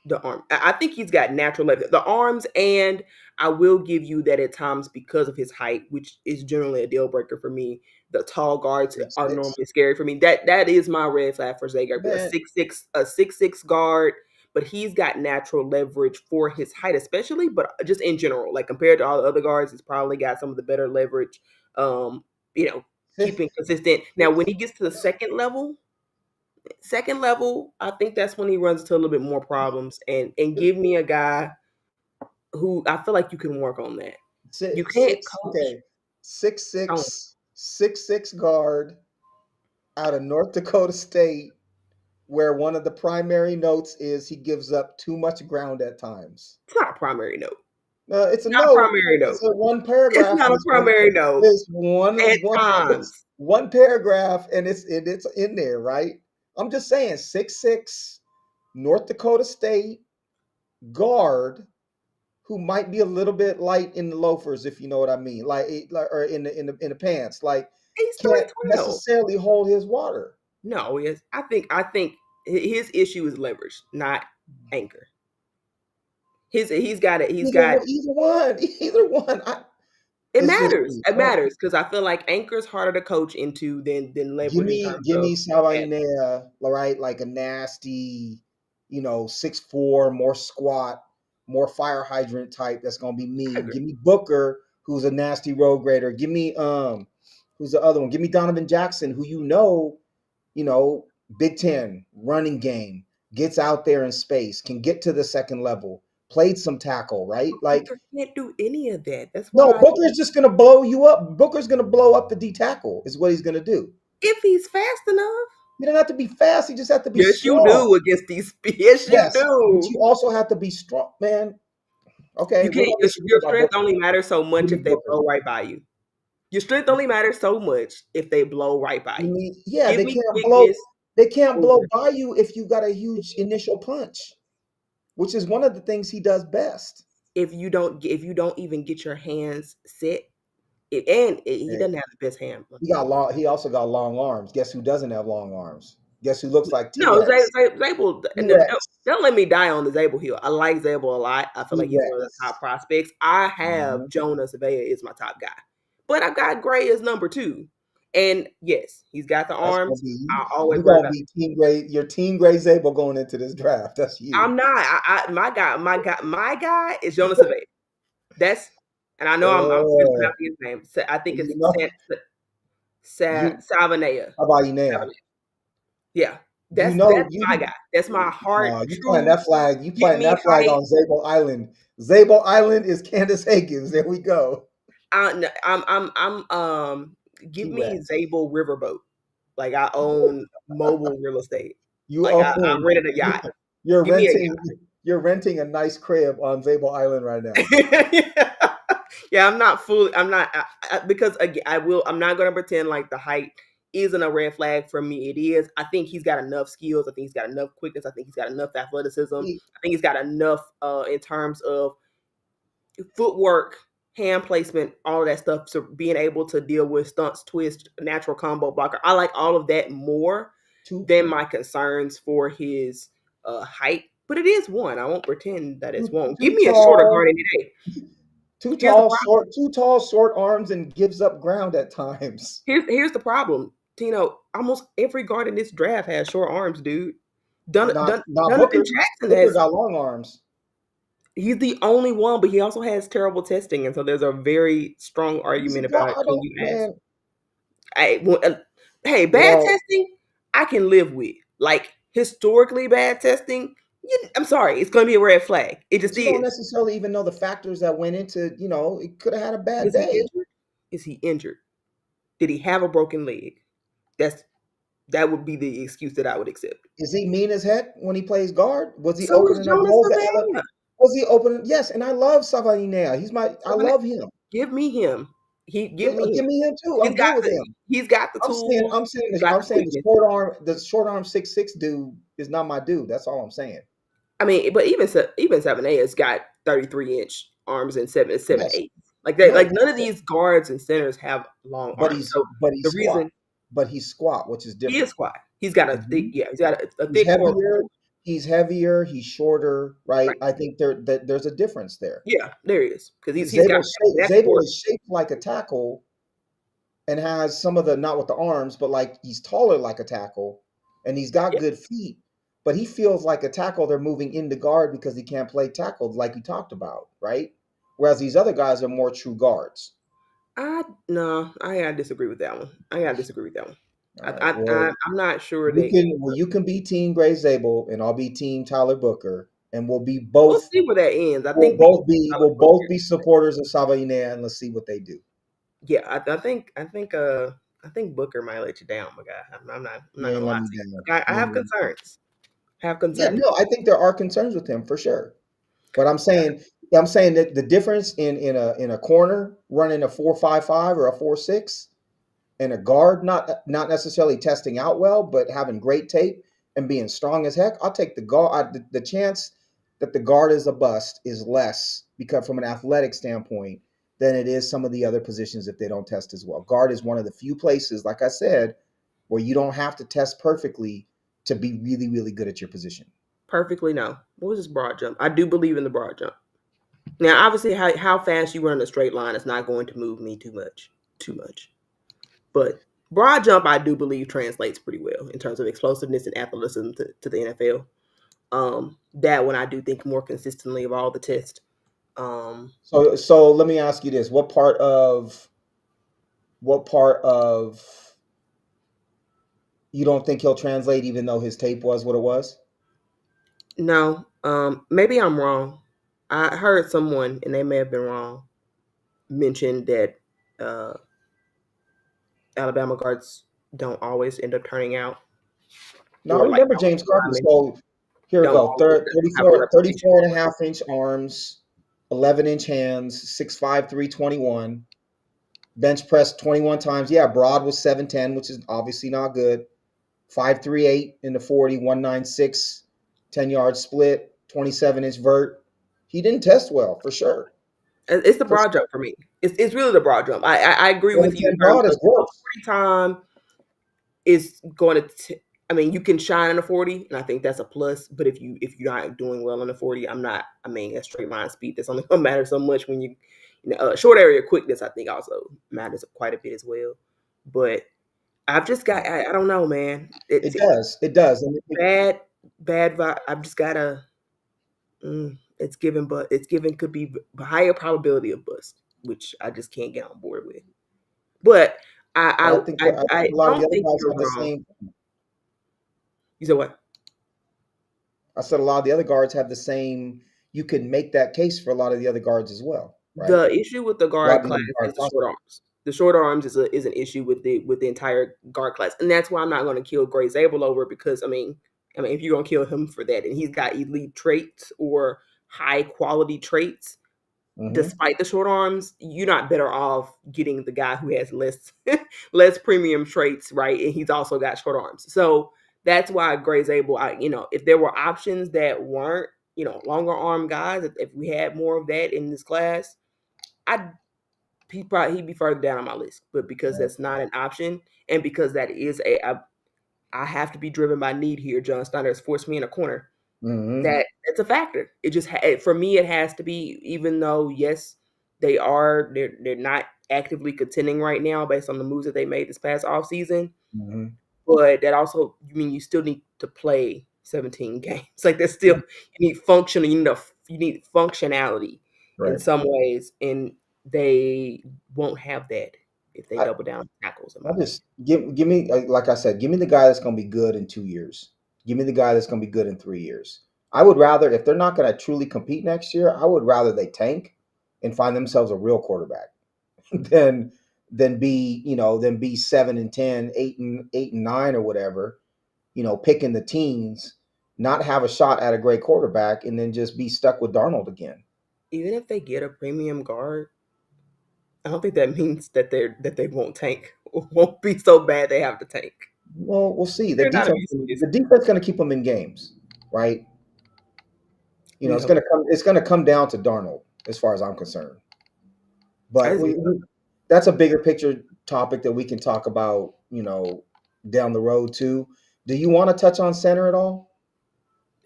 The arm. I think he's got natural level. The arms, and I will give you that at times because of his height, which is generally a deal breaker for me. The tall guards Six are six. normally scary for me. That is my red flag for Zager. A Man, 6'6" guard, but he's got natural leverage for his height, especially, but just in general, like compared to all the other guards, he's probably got some of the better leverage. Um, you know, six, keeping consistent. Now, six, when he gets to the second level, I think that's when he runs into a little bit more problems. And give me a guy who I feel like you can work on that. You six, can't six, coach okay. Six tone. six, 6'6" guard out of North Dakota State, where one of the primary notes is he gives up too much ground at times. It's not a primary note. It's a Not a note. primary It's note. a one It's paragraph. not a primary note It's at it's times. one paragraph, and it's in there, right? I'm just saying, 6'6", North Dakota State guard who might be a little bit light in the loafers, if you know what I mean, or in the pants, like He's can't 312. necessarily hold his water. No, yes. I think his issue is leverage, not anchor. He's got it. He's got Either one, either one. it It's just matters. It I don't. matters because I feel like anchor's harder to coach into than Give leverage in me terms give of me that. Sabalinea, right? Like a nasty, 6'4", more squat, more fire hydrant type. That's gonna be I mean. agree. Give me Booker, who's a nasty road grader. Give me who's the other one? Give me Donovan Jackson, who you know, Big Ten running game, gets out there in space, can get to the second level, played some tackle, right? Like, Booker can't do any of that. That's no, why Booker's just gonna blow you up. Booker's gonna blow up the D tackle, is what he's gonna do. if he's fast enough, You don't have to be fast, you just have to be yes, you strong. do against these. Yes, you Yes, but do. you also have to be strong, man. Okay, You we're can't. gonna disagree Your about strength Booker. only matters so Give much me if they Booker. blow right by you. Your strength only matters so much if they blow right by You you. need, yeah, Give they me can't blow. quickness They can't over. blow by you if you got a huge initial punch, which is one of the things he does best. If you don't even get your hands set, he Hey, doesn't have the best hand. he got long. He also got long arms. Guess who doesn't have long arms? Guess who looks like T No, Rex? Zabel, T and Rex. don't let me die on the Zabel hill. I like Zabel a lot. I feel T like he's one of the top Rex. prospects. I have Jonas Avea is my top guy, but I've got Gray as number two. And yes, he's got the That's gonna arms. be I always you. worry Gonna about. be Team Gray. Your Team Gray Zabel going into this draft. That's you. I'm not. My guy is Jonas Avea. That's, and I know I'm Uh, mispronouncing his name. I think it's you know you. Savanea. How about you now? Yeah, You that's know my guy. That's my heart you planting true. that flag. You Give planting me that flag height. on Zabel Island. Zabel Island is Candace Higgins. There we go. I'm give T me Rex. Zabel Riverboat. Like I own mobile real estate. You Like I own. rented a yacht. You're Give me a renting. You're renting a nice crib on Zabel Island right now. yacht. Yeah, I'm not fully. I'm not because again, I will. I'm not going to pretend like the height isn't a red flag for me. It is. I think he's got enough skills. I think he's got enough quickness. I think he's got enough athleticism. He, I think he's got enough in terms of footwork, hand placement, all of that stuff. So being able to deal with stunts, twist, natural combo blocker. I like all of that more too, than my concerns for his height. But it is one. I won't pretend that it's one. Give too me a shorter guard tall. any day. Too Here's the tall, problem. short. Too tall, short arms, and gives up ground at times. Here's the problem. Tino, almost every guard in this draft has short arms, dude. But not Donovan Booker. Jackson Booker has. got long arms. He's the only one, but he also has terrible testing, and so there's a very strong He's a argument guard. about I can don't, you ask? man. Hey, bad Well, testing, I can live with. Like historically bad testing, I'm sorry, it's going to be a red flag. It but just you don't is. necessarily even know the factors that went into. It could have had a bad Is he day. injured? Is he injured? Did he have a broken leg? That's that would be the excuse that I would accept. Is he mean as heck when he plays guard? Was he So is opening up Jonas holes at Savannah. Was he opening? Yes, and I love Savani now. I Savannah, love him. give me him. Give me Give him. me him too. He's I'm good got with the him. he's got the tools. He's got I'm the saying quickness. the short arm 6'6" dude is not my dude. That's all I'm saying. I mean, but even 7A has got 33-inch arms and seven Yes, eight. Like that, right. like none of these guards and centers have long arms. So But the he's squat. reason But he's squat, which is he is different. squat, he's got a thick, Mhm. yeah, he's got a He's thick core. heavier. He's heavier. He's shorter. Right. Right. I think there's a difference there. Yeah, there he is because he's got that Zabel core. is shaped like a tackle and has some of the not with the arms, but like he's taller like a tackle, and he's got Yeah, good feet. But he feels like a tackle. They're moving into guard because he can't play tackle like we talked about, right? Whereas these other guys are more true guards. I no, I gotta disagree with that one. I gotta disagree with that one. All right. Well, I'm not sure that you can be Team Gray Zabel, and I'll be Team Tyler Booker, and we'll see where that ends. I think we'll both be supporters of Sabaina, and let's see what they do. yeah, I think Booker might let you down, my guy. I'm He not ain't gonna let lie me to you. down. Like, I He have ain't let me down. concerns. I have Yeah, concerns. no, I think there are concerns with him for sure. But I'm saying that the difference in a corner running a 4-5-5 or a 4-6 and a guard not necessarily testing out well, but having great tape and being strong as heck, I'll take the guard. The chance that the guard is a bust is less because from an athletic standpoint than it is some of the other positions if they don't test as well. Guard is one of the few places, like I said, where you don't have to test perfectly to be really, really good at your position. Perfectly no. What was this broad jump? I do believe in the broad jump. Now, obviously, how fast you run a straight line is not going to move me too much. Too much. But broad jump, I do believe translates pretty well in terms of explosiveness and athleticism to the NFL. That one I do think more consistently of all the tests. Um, So let me ask you this: what part of you don't think he'll translate, even though his tape was what it was? no, maybe I'm wrong. I heard someone, and they may have been wrong, mention that uh, Alabama guards don't always end up turning out, Now, I or like remember James offensive Carter. linemen So here we don't go. always have a 34 reputation. and a half inch arms, 11-inch hands, 6'5", 321. Bench press 21 times. Yeah, Broad was 7'10", which is obviously not good. 5'3", 8 in the 40, 196, 10-yard split, 27-inch vert. He didn't test well, for sure. It's the For broad sure. jump for me. It's really the broad jump. I agree with you in 7'10" terms Broad of is the worse. 40 time is going to. I mean, you can shine in a 40, and I think that's a plus. But if you're not doing well in the 40, I'm not. I mean, a straight line speed that's only going to matter so much when short area quickness. I think also matters quite a bit as well. But I've just got. I don't know, man. It It's does. It does. And bad, bad vibe. I've just got to. It's given, but it's given could be a higher probability of bust, which I just can't get on board with. But but I I think I that I I, think I a lot of the don't other think guys you're have the wrong. same. You said what? I said a lot of the other guards have the same. You can make that case for a lot of the other guards as well, right? The issue with the A lot guard of the class other guard is the short prospects. arms. The short arms is an issue with the entire guard class, and that's why I'm not going to kill Gray Zabel over because I mean if you're going to kill him for that, and he's got elite traits or high quality traits, Hmm. despite the short arms, you're not better off getting the guy who has less less premium traits, right? And he's also got short arms. So that's why Gray's able. If there were options that weren't, longer arm guys, if we had more of that in this class, I'd he'd be further down on my list. But because Right. that's not an option, and because that is I have to be driven by need here. John Steiner has forced me in a corner Hmm. that it's a factor. It just for me it has to be. Even though yes, they're not actively contending right now based on the moves that they made this past off season. Hmm. But that also, you still need to play 17 games. Like there's still you need function. You need functionality in Right. some ways, and they won't have that if they I, double down on tackles. In my I opinion, just give me like I said, give me the guy that's going to be good in 2 years. Give me the guy that's going to be good in 3 years. I would rather, if they're not going to truly compete next year, I would rather they tank and find themselves a real quarterback than than be 7 and 10, 8 and 9 or whatever. Picking the teens, not have a shot at a great quarterback, and then just be stuck with Darnold again. even if they get a premium guard, I don't think that means that they won't tank. Won't be so bad they have to tank. Well, we'll see. The They're not a defense, beast. the defense going to keep them in games, right? We It's hope. going to come. It's going to come down to Darnold, as far as I'm concerned. I But just, that's a bigger picture topic that we can talk about. Down the road too. Do you want to touch on center at all?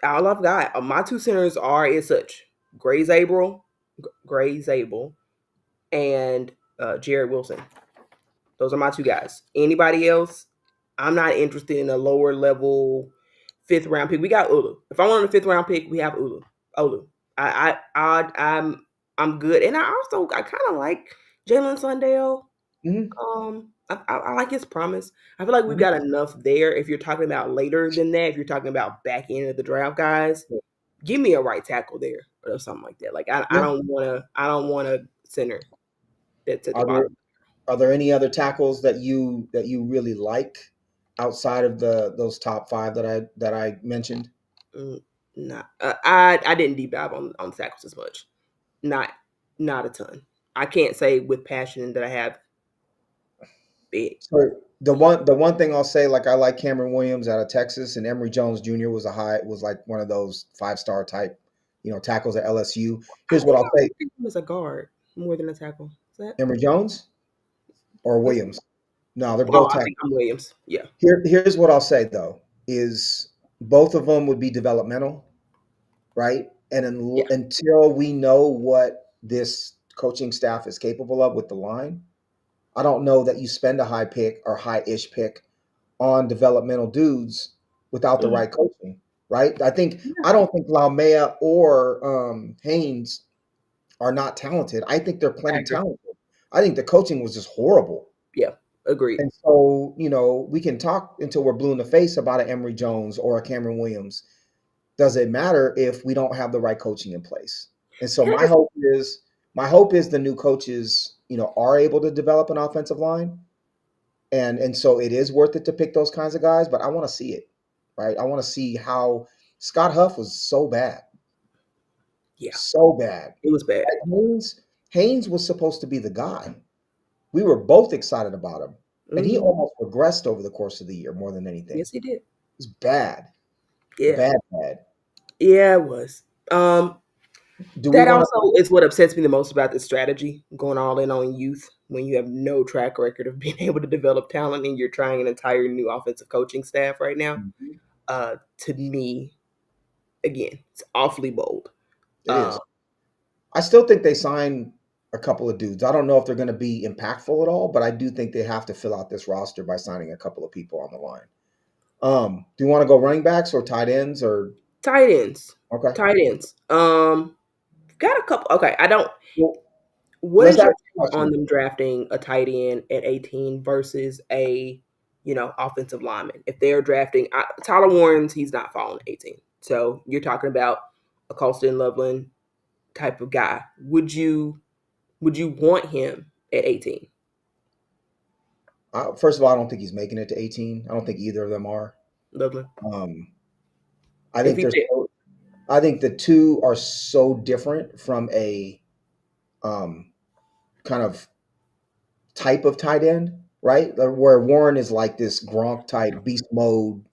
all I've got. My two centers are as such: Gray Zabel, and Jared Wilson. Those are my two guys. Anybody else? I'm not interested in a lower level fifth round pick. We got Ulu. If I wanted a fifth round pick, we have Ulu. Ulu. I'm good, and I kind of like Jalen Sundale. Hmm. I like his promise. I feel like we've got enough there. If you're talking about later than that, if you're talking about back end of the draft guys, give me a right tackle there or something like that. Like I Yeah. don't want a center that's at the Are there bottom. are there any other tackles that you really like outside of those top five that I mentioned? Mm, Not I didn't deep dive on tackles as much. Not not a ton. I can't say with passion that I have big. So the one thing I'll say, like I like Cameron Williams out of Texas, and Emory Jones Jr. was like one of those 5-star type, tackles at LSU. I Here's what think I'll I say: would think him as a guard more than a tackle. Is that? Emory Jones or Is, Williams. No, they're oh, both I tackles. think I'm Williams. Yeah. Here's what I'll say though: is both of them would be developmental, right? And Yeah. until we know what this coaching staff is capable of with the line, I don't know that you spend a high pick or high-ish pick on developmental dudes without the Mm, right coaching, right? yeah. I don't think Laumea or Haynes are not talented. I think they're I plenty agree. talented. I think the coaching was just horrible. Yeah. Agreed. And so, we can talk until we're blue in the face about an Emory Jones or a Cameron Williams. Does it matter if we don't have the right coaching in place? And so Can I just my hope is the new coaches, are able to develop an offensive line, and so it is worth it to pick those kinds of guys. But I want to see it, right? I want to see how Scott Huff was yeah, so bad. it was bad. Like Haynes was supposed to be the guy. We were both excited about him, and he Mhm. almost regressed over the course of the year more than anything. Yes, he did. It's bad, Yeah. bad, bad. Yeah, it was. Do we That want also is what upsets me the most about this strategy, going all in on youth when you have no track record of being able to develop talent and you're trying an entire new offensive coaching staff right now. to? To me, again, it's awfully bold. It Uh, is. I still think they sign a couple of dudes. I don't know if they're going to be impactful at all, but I do think they have to fill out this roster by signing a couple of people on the line. Do you want to go running backs or tight ends or tight ends, okay? tight ends. Got a couple. Okay, I don't. Well, What let's is ask your a take on question. them drafting a tight end at 18 versus a, offensive lineman? If they're drafting Tyler Warren's, he's not falling at 18. So you're talking about a Colston Loveland type of guy. Would you want him at 18? First of all, I don't think he's making it to 18. I don't think either of them are. Loveland, Um, I if think he fit, I think the two are so different from a um, kind of type of tight end, right? Where Warren is like this Gronk type beast mode,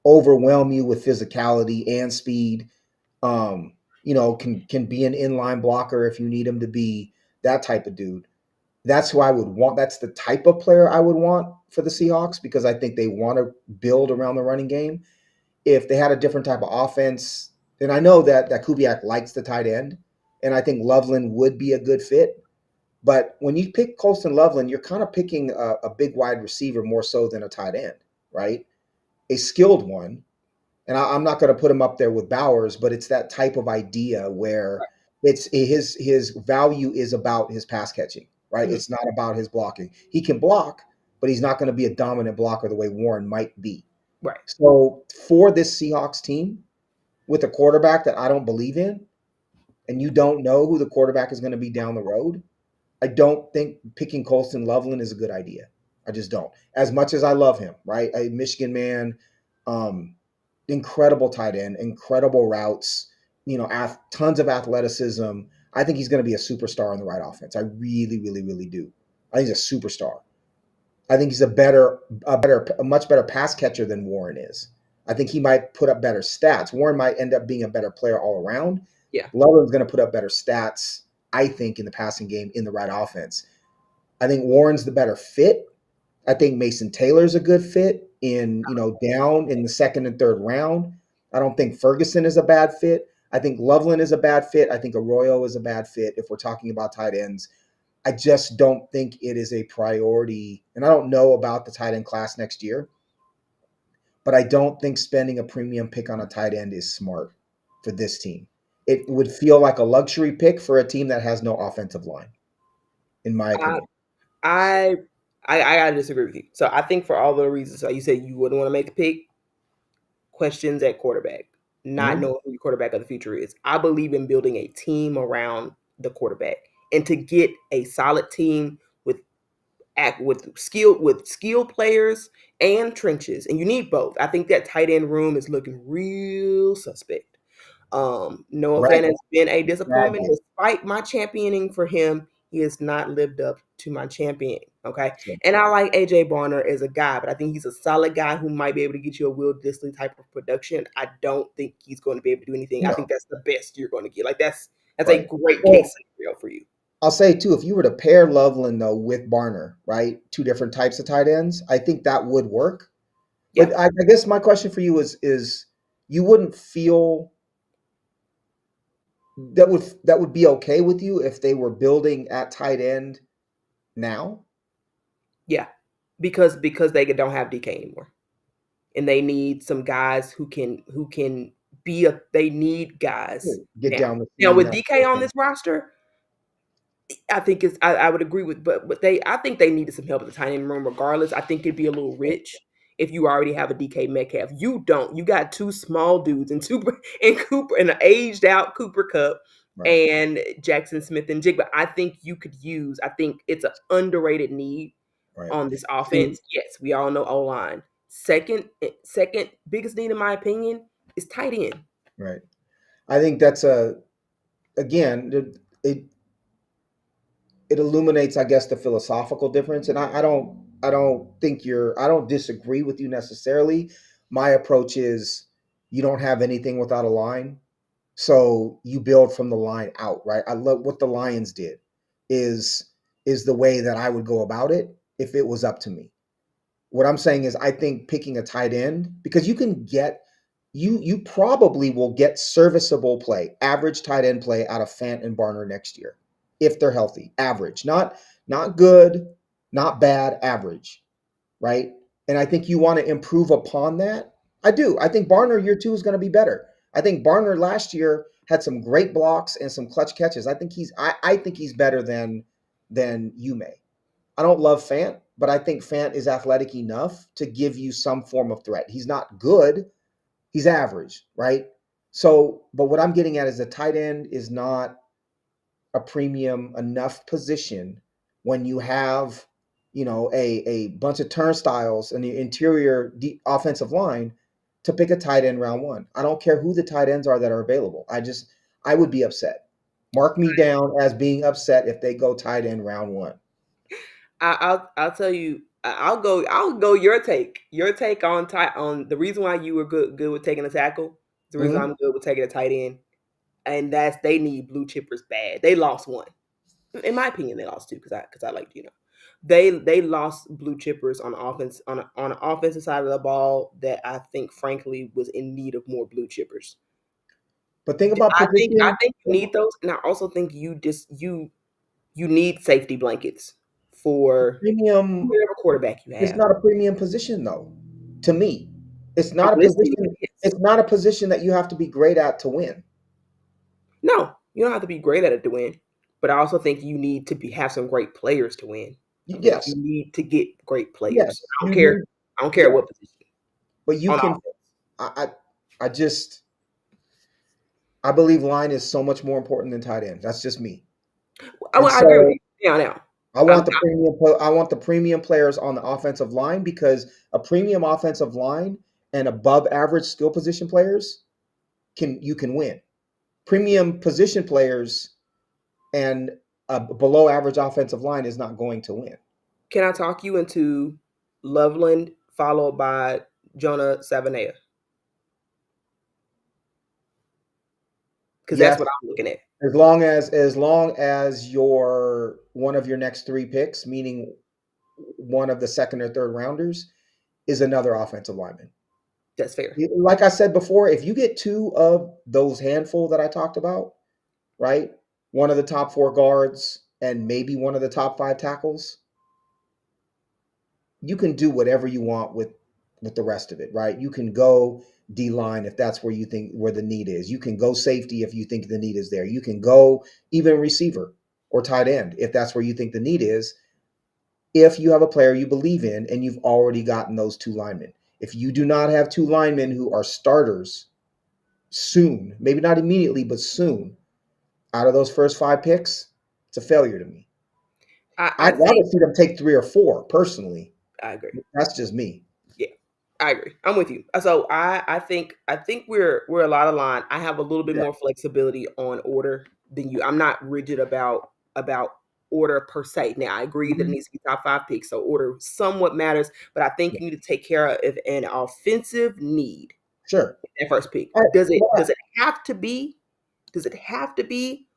overwhelm you with physicality and speed. Can be an inline blocker if you need him to be that type of dude. That's who I would want. That's the type of player I would want for the Seahawks because I think they want to build around the running game. If they had a different type of offense, then I know that Kubiak likes the tight end, and I think Loveland would be a good fit. But when you pick Colston Loveland, you're kind of picking a big wide receiver more so than a tight end, right? A skilled one. And I'm not going to put him up there with Bowers, but it's that type of idea where it's his value is about his pass catching, right? mhm, It's not about his blocking. He can block, but he's not going to be a dominant blocker the way Warren might be. right, So for this Seahawks team with a quarterback that I don't believe in, and you don't know who the quarterback is going to be down the road, I don't think picking Colston Loveland is a good idea. I just don't. As much as I love him, right? A Michigan man, um, incredible tight end, incredible routes, tons of athleticism. I think he's going to be a superstar in the right offense. I really, really, really do. I think he's a superstar. I think he's a much better pass catcher than Warren is. I think he might put up better stats. Warren might end up being a better player all around. yeah, Loveland's going to put up better stats, I think, in the passing game in the right offense. I think Warren's the better fit. I think Mason Taylor's a good fit down in the second and third round. I don't think Ferguson is a bad fit. I think Loveland is a bad fit. I think Arroyo is a bad fit if we're talking about tight ends. I just don't think it is a priority. And I don't know about the tight end class next year, but I don't think spending a premium pick on a tight end is smart for this team. It would feel like a luxury pick for a team that has no offensive line, in my I opinion. I I gotta disagree with you. So I think for all the reasons, so you said you wouldn't want to make a pick, questions at quarterback, not Mhm. knowing who your quarterback of the future is. I believe in building a team around the quarterback, and to get a solid team with skilled players and trenches, and you need both. I think that tight end room is looking real suspect. Noah Fant Bragg, has been a Bragg disappointment. is. Despite my championing for him, he has not lived up to my championing. Okay. So, And I like AJ Barner as a guy, but I think he's a solid guy who might be able to get you a Will Disley type of production. I don't think he's going to be able to do anything. I no, think that's the best you're going to get. Like that's a right. great case Well, scenario for you. I'll say too, if you were to pair Loveland though with Barner, right, two different types of tight ends, I think that would work. Yeah. But I guess my question for you is you wouldn't feel that would be okay with you if they were building at tight end now? Yeah. Because they don't have DK anymore. And they need some guys who can be a they need guys Get now. down the Now seam, with that DK sort of on thing. this roster, I think I would agree with, but I think they needed some help at the tight end room regardless. I think it'd be a little rich if you already have a DK Metcalf. You don't. You got two small dudes and Cooper and an aged out Cooper Cup Right. and Jackson Smith and Jigba. I think you could use. I think it's an underrated need Right. on this See, offense. Yes, we all know O line. Second biggest need in my opinion is tight end. right. I think that's a again it it illuminates, I guess, the philosophical difference. And I don't disagree with you necessarily. My approach is you don't have anything without a line. So you build from the line out, right? I love what the Lions did is is the way that I would go about it if it was up to me. What I'm saying is I think picking a tight end because you can get you probably will get serviceable play, average tight end play out of Fant and Barner next year if they're healthy. Average, not good, not bad, average, right? And I think you want to improve upon that. I do. I think Barner year 2 is going to be better. I think Barner last year had some great blocks and some clutch catches. I think he's better than you may. I don't love Fant, but I think Fant is athletic enough to give you some form of threat. He's not good, he's average, right? So, but what I'm getting at is the tight end is not a premium enough position when you have, a bunch of turnstiles and the interior offensive line to pick a tight end round one. I don't care who the tight ends are that are available. I would be upset. Mark me down as being upset if they go tight end round one. I'll tell you. I'll go your take on the reason why you were good with taking a tackle. The reason Mhm. I'm good with taking a tight end, and that's they need blue chippers bad. They lost one, in my opinion. They lost two because I like They lost blue chippers on offense on the offensive side of the ball that I think frankly was in need of more blue chippers. But think about I position. think you need those, and I also think you need safety blankets for Premium whatever quarterback you is have. not a premium position though. To me, it's I'm not a listening. position. Yes. It's not a position that you have to be great at to win. No, you don't have to be great at it to win, but I also think you need to have some great players to win. I think you Yes, need to get great players. yes, you need. I don't care Yeah, what position but you on can. offense. I just I believe line is so much more important than tight end. That's just me. And I agree with so you. Yeah, now I'm I want the premium players on the offensive line because a premium offensive line and above average skill position players can win. Premium position players and a below average offensive line is not going to win. Can I talk you into Loveland followed by Jonah Savanea? Because that's Yes, what I'm looking at. as long as your one of your next three picks, meaning one of the second or third rounders, is another offensive lineman. That's fair. Like I said before, if you get two of those handful that I talked about, right? One of the top four guards and maybe one of the top five tackles, you can do whatever you want with the rest of it, right? You can go D line if that's where you think where the need is. You can go safety if you think the need is there. You can go even receiver or tight end if that's where you think the need is. If you have a player you believe in and you've already gotten those two linemen. If you do not have two linemen who are starters soon, maybe not immediately, but soon, out of those first five picks, it's a failure to me. I I'd rather think see them take three or four personally. I agree. That's just me. Yeah, I agree. I'm with you. So I think we're a lot of line. I have a little bit Yeah. more flexibility on order than you. I'm not rigid about order per se. Now I agree that it Mhm. needs to be top five picks, so order somewhat matters. But I think Yeah. you need to take care of an offensive need Sure. at first pick. I, Does it have to be? Does it have to be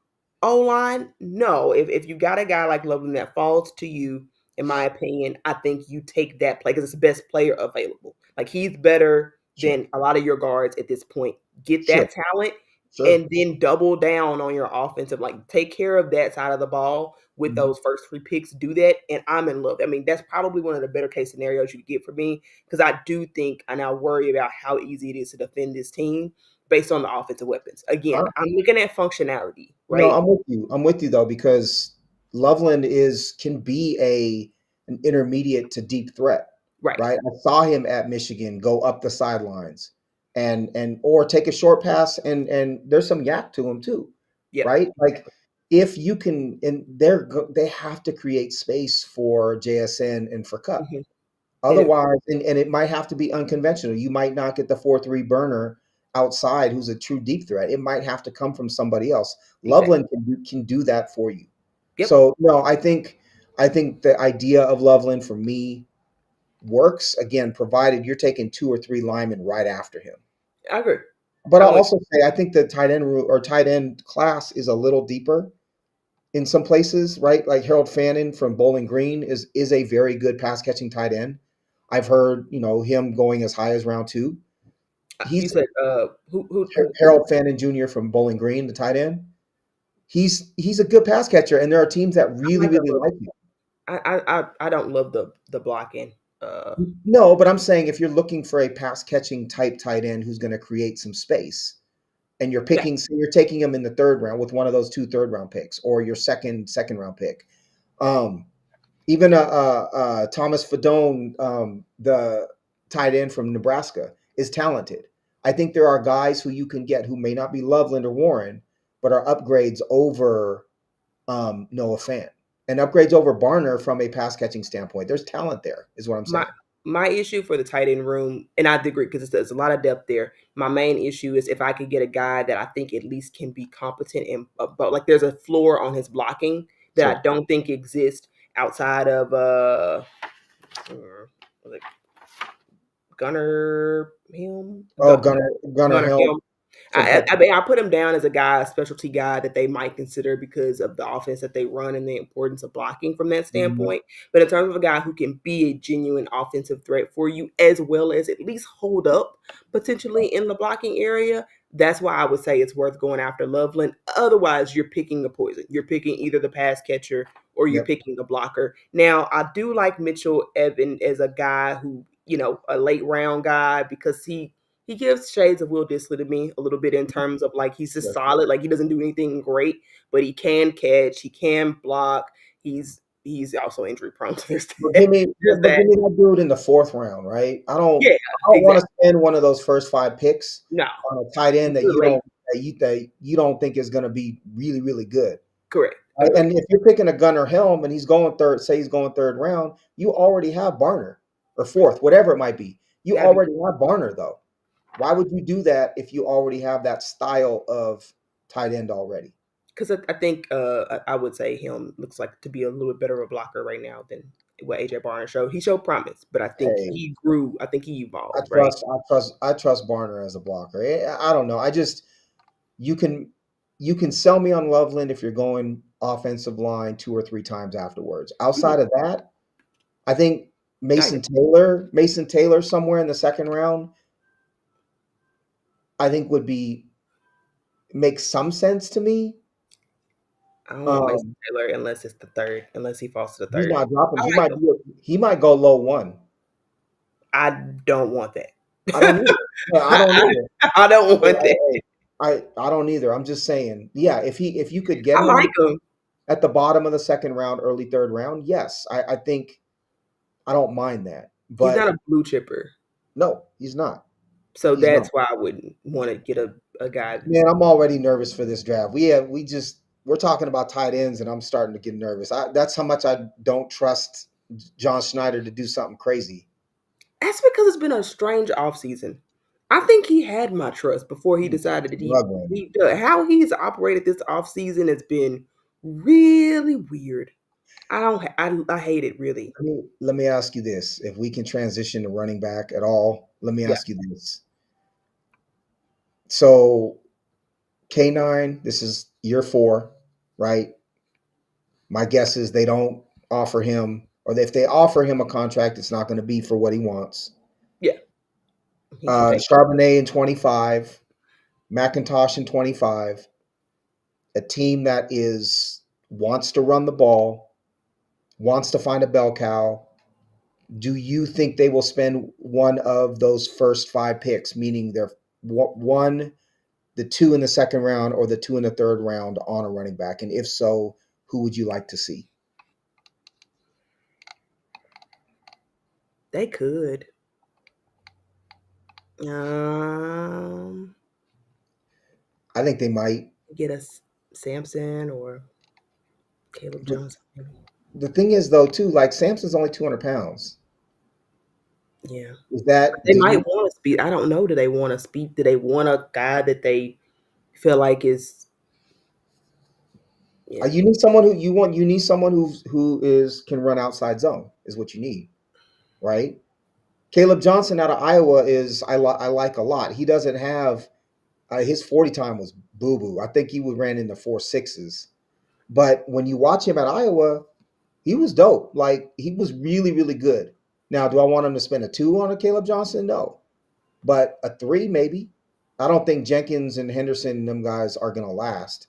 O line? No. If you got a guy like Loveland that falls to you, in my opinion, I think you take that play because it's the best player available. Like he's better sure. than a lot of your guards at this point. Get Sure. that talent Sure. and then double down on your offensive. Like take care of that side of the ball with Mhm. those first three picks. Do that, and I'm in love. I mean, that's probably one of the better case scenarios you get for me because I do think and I worry about how easy it is to defend this team based on the offensive weapons. Again, I, I'm looking at functionality, no, right? I'm with you. I'm with you though because Loveland is can be a an intermediate to deep threat. Right. right? I saw him at Michigan go up the sidelines and or take a short pass and there's some yak to him too, Yep. right? Like if you can and they have to create space for JSN and for Cup. Hmm. They do. Otherwise, and it might have to be unconventional. You might not get the 4-3 burner outside who's a true deep threat. It might have to come from somebody else. Exactly. Loveland can do that for you. Yep. So no, I think the idea of Loveland for me works again, provided you're taking 2 or 3 linemen right after him. I agree. But I'll I'm with also say I think the tight end class is a little deeper in some places, right? Like Harold Fannin from Bowling Green is a very good pass catching tight end. I've heard him going as high as round 2. you. He's Said who? Harold Fannin Jr. from Bowling Green, the tight end. He's a good pass catcher, and there are teams that I really like that really look. like him. I don't love the blocking. No, but I'm saying if you're looking for a pass catching type tight end who's going to create some space, and Yeah. so you're taking him in the 3rd round with one of those 2 third-round picks or your second round pick. Um, Even Thomas Fadone, the tight end from Nebraska, is talented. I think there are guys who you can get who may not be Loveland or Warren, but are upgrades over Noah Fant and upgrades over Barner from a pass catching standpoint. There's talent there, is what I'm My saying. my issue for the tight end room, and I agree because there's a lot of depth there. My main issue is if I could get a guy that I think at least can be competent in, but like there's a floor on his blocking that I Sure. don't think exists outside of was it Gunner Helm, Oh, Gunnar Gunner Helm Helm. from I Texas. mean, I put him down as a guy, a specialty guy that they might consider because of the offense that they run and the importance of blocking from that Mhm. standpoint. But in terms of a guy who can be a genuine offensive threat for you, as well as at least hold up potentially in the blocking area, that's why I would say it's worth going after Loveland. Otherwise, you're picking a poison. You're picking either the pass catcher or you're Yep. picking the blocker. Now, I do like Mitchell Evan as a guy who, a late round guy because he gives shades of Will Disley to me a little bit in terms of like he's just Sure. solid. Like he doesn't do anything great, but he can catch, he can block. He's also injury prone. So there's But that. give me, There's but that. give me that dude in the 4th round, right? Yeah, I don't want exactly. to spend one of those first 5 picks No, on a tight end too late. that you don't think is going to be really really good. Correct. Right? Agreed. And if you're picking a Gunner Helm and he's going third, say he's going 3rd round, you already have Barner or 4th, whatever it might be. You Gotta be already have Barner though. Why would you do that if you already have that style of tight end already? because I think I would say him looks like to be a little bit better of a blocker right now than what AJ Barnes showed. He showed promise, but I think Hey, he grew. I think he I evolved. Right. trust, I trust, I trust Barner as a blocker. I don't know. I just you can you can sell me on Loveland if you're going offensive line 2 or 3 times afterwards. Mhm. Outside of that, I think I agree. Mason Taylor somewhere in the 2nd round, I think would be make some sense to me. I don't want Mason Um, Taylor unless it's the third, unless he falls to the he's third. not dropping. I like him. He might go low 1. I don't want that. I don't either. Yeah, I don't I, either. I don't want that. I don't either. I'm just saying. Yeah, if you could get I like him him. at the bottom of the 2nd round, early 3rd round, yes, I think I don't mind that. He's not But a blue chipper, no, he's not. so He's not. that's why I wouldn't want to get a guy. Man, I'm already nervous for this draft. We're talking about tight ends, and I'm starting to get nervous. That's how much I don't trust John Schneider to do something crazy. That's because it's been a strange offseason. I think he had my trust before he He's decided that struggling. how he's operated this offseason has been really weird. I don't. I hate it really. Let me ask you this: if we can transition to running back at all, let me Yeah. ask you this. So K9, this is year 4, right? My guess is they don't offer him, or if they offer him a contract, it's not going to be for what he wants. Yeah. He should take. Charbonnet in 25, McIntosh in 25, a team that is wants to run the ball, wants to find a bell cow. Do you think they will spend one of those first 5 picks, meaning they're one, the 2 in the 2nd round, or the 2 in the 3rd round on a running back? And if so, who would you like to see? They could. Um, I think they might. get us Samson or Caleb But Johnson. the thing is, though, too, like Samson's only 200 pounds. Yeah. Is that They do might you want to speak. I don't know. Do they want to speak? Do they want a guy that they feel like is, yeah, you need someone who you need someone who is can run outside zone is what you need, right? Caleb Johnson out of Iowa is I like a lot. He doesn't have his 40 time was boo boo. I think he would ran in the 4.6s. But when you watch him at Iowa, he was dope. Like he was really, really good. Now, do I want him to spend a two on a Caleb Johnson? No. But a three, maybe. I don't think Jenkins and Henderson and them guys are gonna last.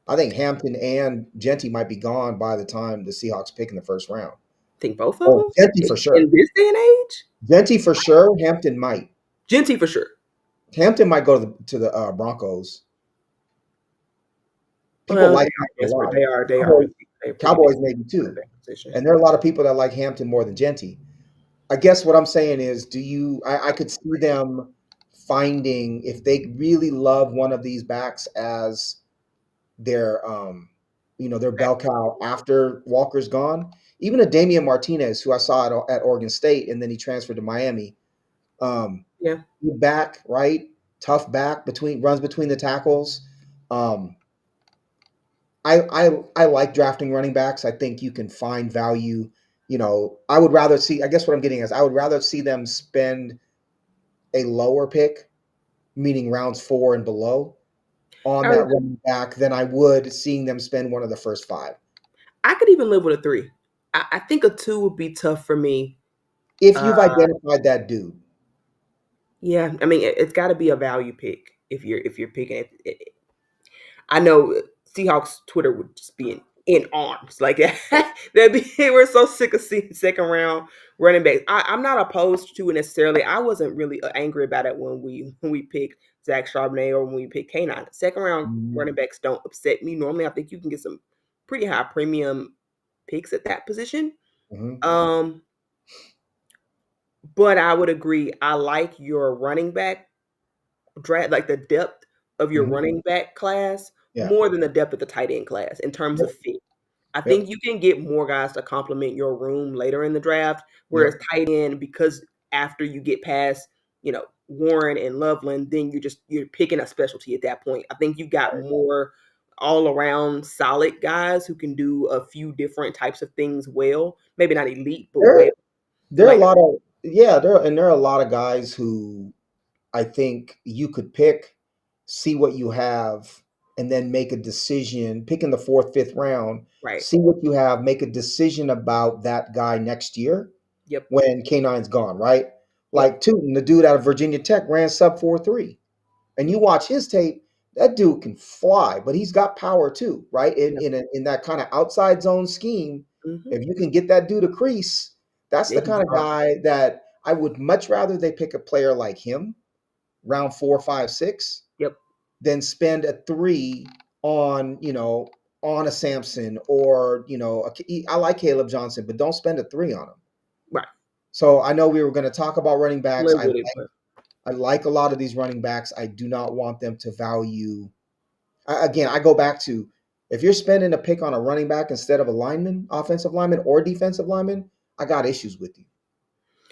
I think Hampton and Genty might be gone by the time the Seahawks pick in the first round. think both of Oh, them Genty for sure. in this day and age. Genty for sure. Hampton might. Genty for sure. Hampton might go to the Broncos. People Well, they like are Hampton a desperate. lot. They are Cowboys, really they're pretty Cowboys desperate maybe for too. that position. And there are a lot of people that like Hampton more than Genty. I guess what I'm saying is, I could see them finding if they really love one of these backs as their their bell cow after Walker's gone. Even a Damian Martinez, who I saw at Oregon State, and then he transferred to Miami. Yeah. Back, right? Tough back runs between the tackles. Um, I like drafting running backs. I think you can find value. I would rather see. I guess what I'm getting is I would rather see them spend a lower pick, meaning rounds 4 and below, on I that would running back than I would seeing them spend one of the first 5. I could even live with a 3. I think a 2 would be tough for me. If Uh, you've identified that dude, yeah, I mean it's got to be a value pick if you're picking I know Seahawks Twitter would just be in arms like that. They'd be we're so sick of seeing second round running backs. I'm not opposed to it necessarily. I wasn't really angry about it when we picked Zach Charbonnet or when we picked K9. Second round mhm, running backs don't upset me. Normally, I think you can get some pretty high premium picks at that position. mhm, Um, but I would agree. I like your running back draft, like the depth of your mhm, running back class yeah, more than the depth of the tight end class in terms yep, of fit. I yep, think you can get more guys to complement your room later in the draft, whereas yep. tight end, because after you get past, Warren and Loveland, then you're picking a specialty at that point. I think you've got more all around solid guys who can do a few different types of things well. Maybe not elite, but well. There, So there are a like, lot of yeah, there are a lot of guys who I think you could pick, see what you have, and then make a decision. Pick in the fourth, fifth round, right. see what you have, make a decision about that guy next year Yep. when K9's gone, right? Yep. Like Tootin, the dude out of Virginia Tech, ran sub 4.3. And you watch his tape, that dude can fly, but he's got power too, right? Yep. In that kind of outside zone scheme, Hmm. if you can get that dude a crease, that's Yeah, the he's kind of hard. guy that I would much rather they pick a player like him, round 4, 5, 6, Yep. than spend a three on, on a Samson or, I like Caleb Johnson, but don't spend a three on him. Right. So I know we were going to talk about running backs. Live with it, but I like a lot of these running backs. I do not want them to value. Again, I go back to if you're spending a pick on a running back instead of a lineman, offensive lineman, or defensive lineman, I got issues with you.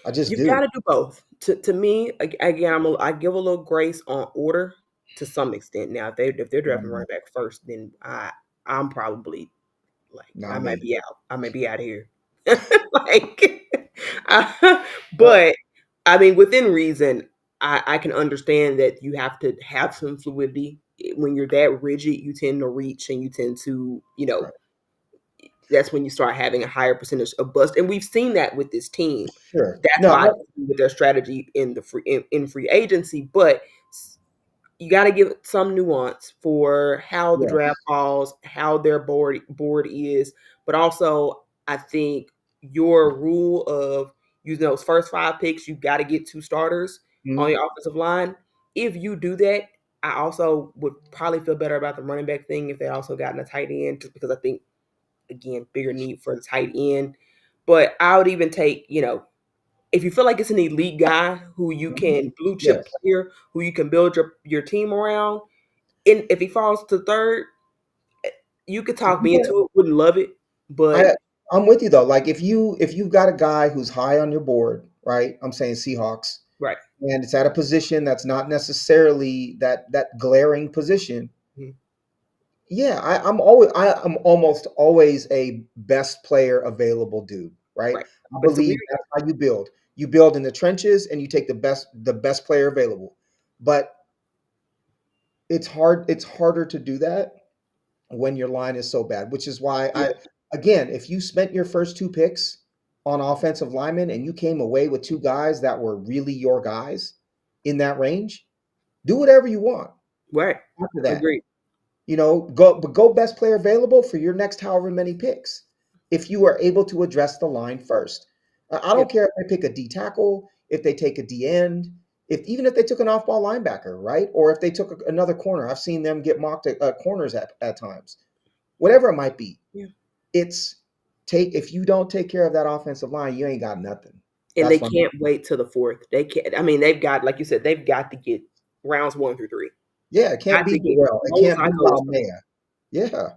I just you've do. got to do both. To me, again, I give a little grace on order to some extent. Now, if they're drafting No, running back first, then I'm probably like I not might me. be out. I may be out here. like, Uh, but I mean, within reason, I can understand that you have to have some fluidity. When you're that rigid, you tend to reach and you tend to, right. that's when you start having a higher percentage of bust. And we've seen that with this team. Sure. That's No, why I disagree with their strategy in the in free agency. But you got to give it some nuance for how the draft yes. falls, how their board is, but also I think your rule of using those first 5 picks, you got to get 2 starters on Mhm. your offensive line. If you do that, I also would probably feel better about the running back thing if they also gotten a tight end, just because I think again bigger need for the tight end. But I would even take if you feel like it's an elite guy who you Mhm. can blue chip Yes. player who you can build your team around, and if he falls to third, you could talk me into it. Wouldn't love it, but I I'm with you though. Like if you've got a guy who's high on your board, right? I'm saying Seahawks, right. and it's at a position that's not necessarily that glaring position. Mhm. Yeah, I'm almost always a best player available dude, right? Right. I But it's a believe weird. that's how you build. You build in the trenches and you take the best player available. But it's harder to do that when your line is so bad, which is why Yeah. again, if you spent your first two picks on offensive linemen and you came away with two guys that were really your guys in that range, do whatever you want Right. after that. Agreed. Go best player available for your next however many picks. If you are able to address the line first, I Yeah. don't care if they pick a D tackle, if they take a D end, if even if they took an off ball linebacker, right, or if they took another corner. I've seen them get mocked at corners at times. Whatever it might be, Yeah. it's take if you don't take care of that offensive line, you ain't got nothing. And they That's what I'm can't wait till the fourth. They can't. I mean, they've got, like you said, they've got to get rounds 1 through 3. Yeah, it can't Got be to get Darrell. It most can't be high goals for them. Laumea. Yeah,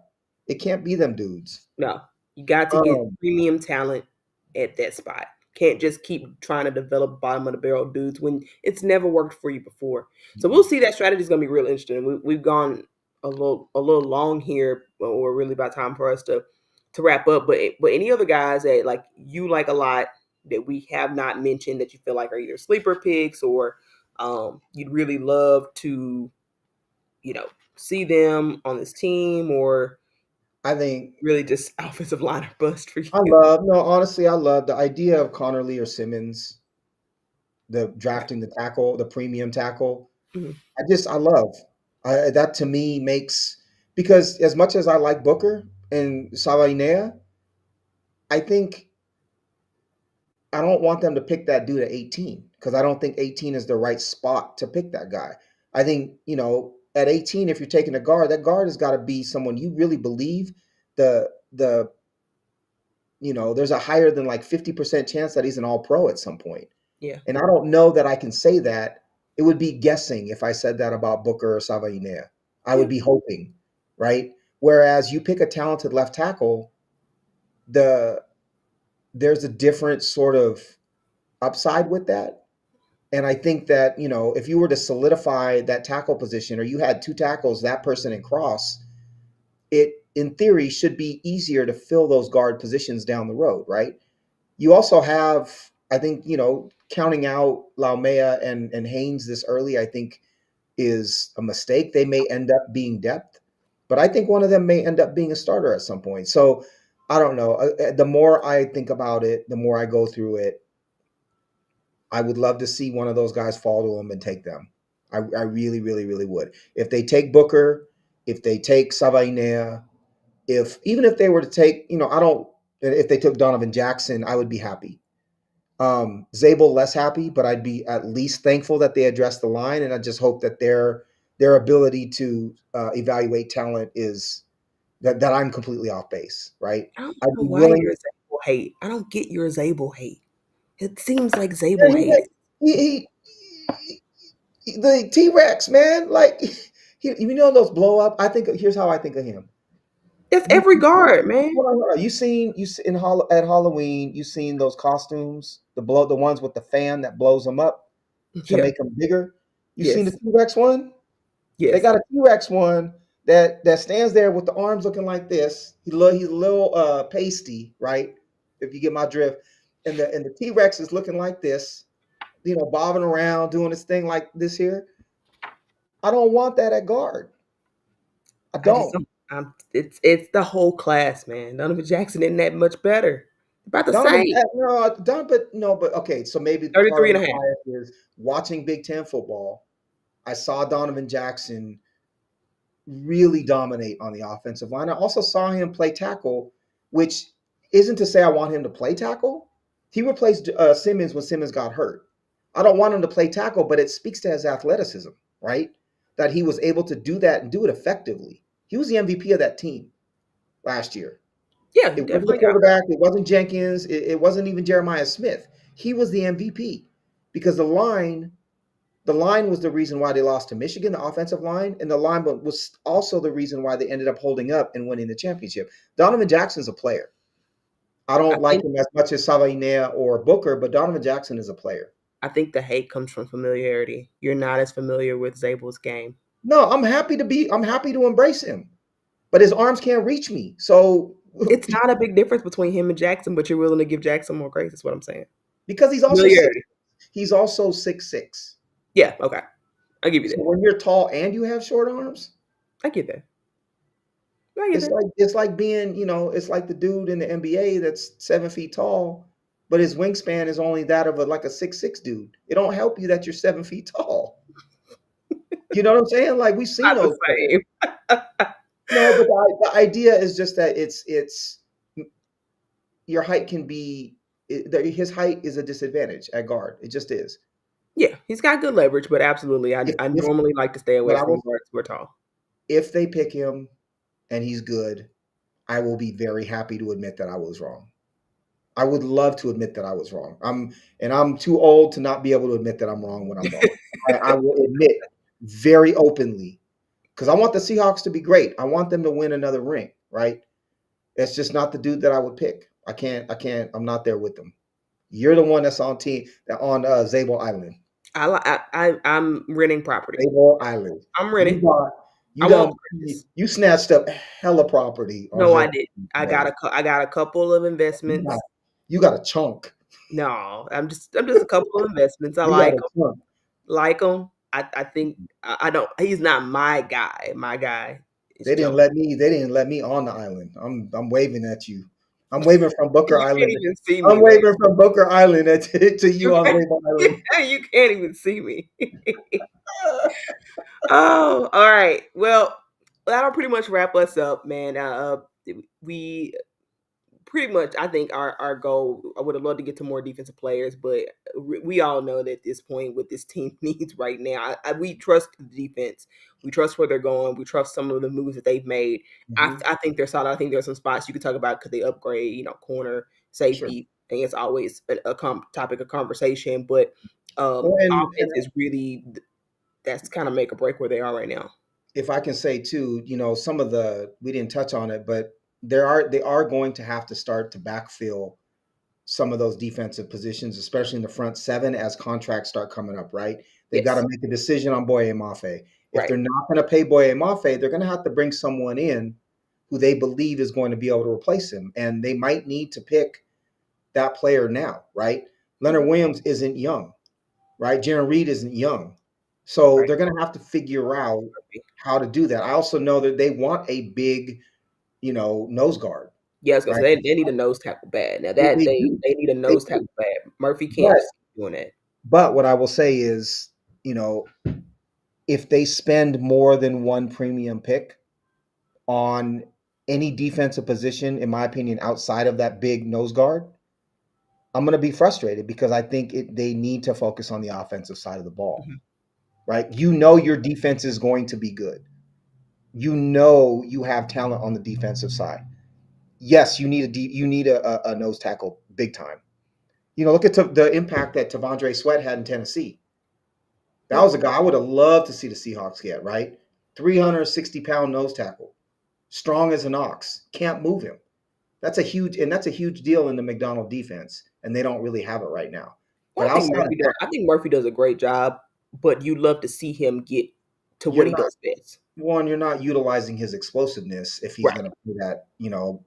it can't be them dudes. No, you got to get Um, premium talent at that spot. Can't just keep trying to develop bottom of the barrel dudes when it's never worked for you before. So we'll see. That strategy is going to be real interesting. We've gone a little long here, but we're really about time for us to wrap up. But any other guys that like you like a lot that we have not mentioned that you feel like are either sleeper picks or you'd really love to you know see them on this team or I think really just offensive line or bust for I you. love no, honestly, I love the idea of Connerly or Simmons, the Right. drafting the tackle, the premium tackle. Mhm. I love that to me makes because as much as I like Booker and Savainea, I think I don't want them to pick that dude at 18 because I don't think 18 is the right spot to pick that guy. I think, at 18, if you're taking a guard, that guard has got to be someone you really believe the there's a higher than like 50% chance that he's an all pro at some point. Yeah. And I don't know that I can say that. It would be guessing if I said that about Booker or Savainea. I Yeah. would be hoping, right? Whereas you pick a talented left tackle, the there's a different sort of upside with that. And I think that, if you were to solidify that tackle position or you had two tackles, that person and cross, it in theory should be easier to fill those guard positions down the road, right? You also have, I think, counting out Laumea and Haynes this early, I think is a mistake. They may end up being depth, but I think one of them may end up being a starter at some point. So I don't know. The more I think about it, the more I go through it, I would love to see one of those guys fall to them and take them. I really, really, really would. If they take Booker, if they take Savainea, even if they were to take, I don't, if they took Donovan Jackson, I would be happy. Zabel less happy, but I'd be at least thankful that they addressed the line, and I just hope that their ability to evaluate talent is that I'm completely off base, right? I don't I'd know be why willing. you're Zabel hate. I don't get your Zabel hate. It seems like Yeah, Zabel hate. the T Rex man, like those blow up. I think here's how I think of him. That's You, every guard, man. hold on. At Halloween, you seen those costumes, the ones with the fan that blows them up to Yeah. make them bigger. You seen the Yes. T Rex one? They Yes. got a T Rex one that stands there with the arms looking like this. He's a little pasty, right? If you get my drift. And the T Rex is looking like this, bobbing around, doing this thing like this here. I don't want that at guard. I I just don't. don't. It's the whole class, man. Donovan Jackson isn't that much better. About the Donovan, same. no, but okay. So maybe part 33 of and the a half. bias is watching Big Ten football. I saw Donovan Jackson really dominate on the offensive line. I also saw him play tackle, which isn't to say I want him to play tackle. He replaced Simmons when Simmons got hurt. I don't want him to play tackle, but it speaks to his athleticism, right? That he was able to do that and do it effectively. He was the MVP of that team last year. Yeah, he It wasn't the definitely got. quarterback. It wasn't Jenkins. It wasn't even Jeremiah Smith. He was the MVP because the line was the reason why they lost to Michigan, the offensive line, and the line was also the reason why they ended up holding up and winning the championship. Donovan Jackson's a player. I I don't like think him as much as Savanea or Booker, but Donovan Jackson is a player. I think the hate comes from familiarity. You're not as familiar with Zabel's game. No, I'm happy to embrace him, but his arms can't reach me. So It's not a big difference between him and Jackson, but you're willing to give Jackson more grace. That's what I'm saying. because Familiarity. he's also 6'6". Yeah. Okay. I give you So that. when you're tall and you have short arms, I get that. I get it's that. like being, it's like the dude in the NBA that's 7 feet tall, but his wingspan is only that of like a 6'6" dude. It don't help you that you're 7 feet tall. You know what I'm saying? Like we've seen Not the those players. same. No, but the idea is just that it's your height can be his height is a disadvantage at guard. It just is. Yeah, he's got good leverage, but absolutely, I If normally like to stay but away I from will guards who are tall. if they pick him and he's good, I will be very happy to admit that I was wrong. I would love to admit that I was wrong. I'm too old to not be able to admit that I'm wrong when I'm wrong. I will admit very openly because I want the Seahawks to be great. I want them to win another ring, right? It's just not the dude that I would pick. I'm not there with them. You're the one that's on Zabel Island. I'm renting property. Zabel Island. I'm You renting. got you I won't done purchase. you snatched up hella property on No, I Zabel didn't. Island. I got a couple of You got investments. you got a chunk. No, I'm just a couple of investments. I You got a chunk. like him. I think I don't. He's not my guy. My guy is John. They didn't let me on the island. I'm waving at you. I'm waving from Booker You can't Island. even see I'm me, man. waving from Booker Island to you You on can't, Zabel Island. you can't even see me. Oh, all right. Well, that'll pretty much wrap us up, man. We pretty much, I think our goal. I would have loved to get to more defensive players, but we all know that at this point, what this team needs right now, we trust the defense. We trust where they're going. We trust some of the moves that they've made. Mhm. I think they're solid. I think there's some spots you could talk about. Could they upgrade? Corner, Sure. safety. I think it's always a topic of conversation. But Well, and offense is really that's kind of make or break where they are right now. if I can say too, some of we didn't touch on it, but they are going to have to start to backfill some of those defensive positions, especially in the front seven as contracts start coming up, right? They've got to Yes, make a decision on Boye Mafe. If right. they're not going to pay Boye Mafe, they're going to have to bring someone in who they believe is going to be able to replace him. And they might need to pick that player now, right? Leonard Williams isn't young, right? Jaron Reed isn't young. So Right. they're going to have to figure out how to do that. I also know that they want a big, nose guard, Yeah, I was gonna right? say they need a nose tackle bad. Now that They do. they need a They nose do. tackle bad. Murphy can't But just keep doing that. but what I will say is, you know, if they spend more than one premium pick on any defensive position, in my opinion, outside of that big nose guard, I'm going to be frustrated because I think they need to focus on the offensive side of the ball, Mhm. right? Your defense is going to be good. You have talent on the defensive side. Yes, you need a nose tackle big time. Look at the impact that Tavondre Sweat had in Tennessee. That Yeah. was a guy I would have loved to see the Seahawks get, right? 360-pound nose tackle, strong as an ox, can't move him. That's a huge deal in the McDonald defense, and they don't really have it right now. Well, But outside of that, I think Murphy does a great job, but you love to see him get to what you're he not does best. you're not utilizing his explosiveness if he's Right. going to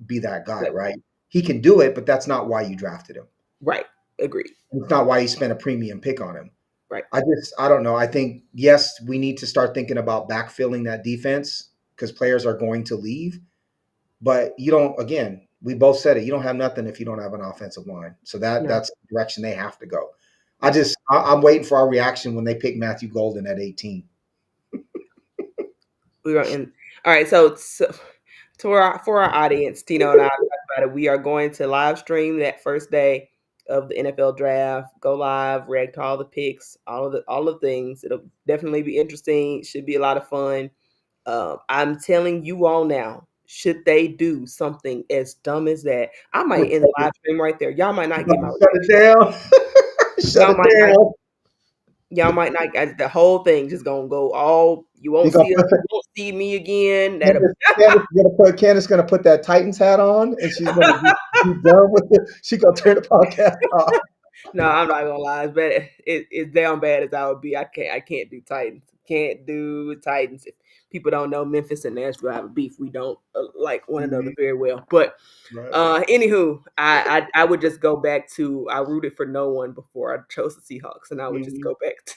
be that guy, Like, right? He can do it, but that's not why you drafted him. right. Agreed. It's not why you spent a premium pick on him. Right. I don't know. I think, yes, we need to start thinking about backfilling that defense because players are going to leave. But you don't, again, we both said it. You don't have nothing if you don't have an offensive line. So No. that's the direction they have to go. Yeah. I'm waiting for our reaction when they pick Matthew Golden at 18. We are in. All right. So for our audience, Tino and I talked about it. We are going to live stream that first day of the NFL draft. Go live, react to all the picks, all the things. It'll definitely be interesting. Should be a lot of fun. I'm telling you all now, should they do something as dumb as that, I might With end the live stream right there. Y'all might not get my shut it down. Shut y'all it might not down. y'all might not the whole thing just gonna go all you You won't gonna see us, put you won't see me again. That'll Candace gonna put that Titans hat on, and she's gonna be done with it. She gonna turn the podcast off. no, I'm not gonna lie. It's bad. It's down bad as I would be. I can't do Titans. Can't do Titans. If people don't know, Memphis and Nashville have a beef. We don't like one another very well. But Right. anywho, I would just go back to I rooted for no one before I chose the Seahawks, and I would just go back to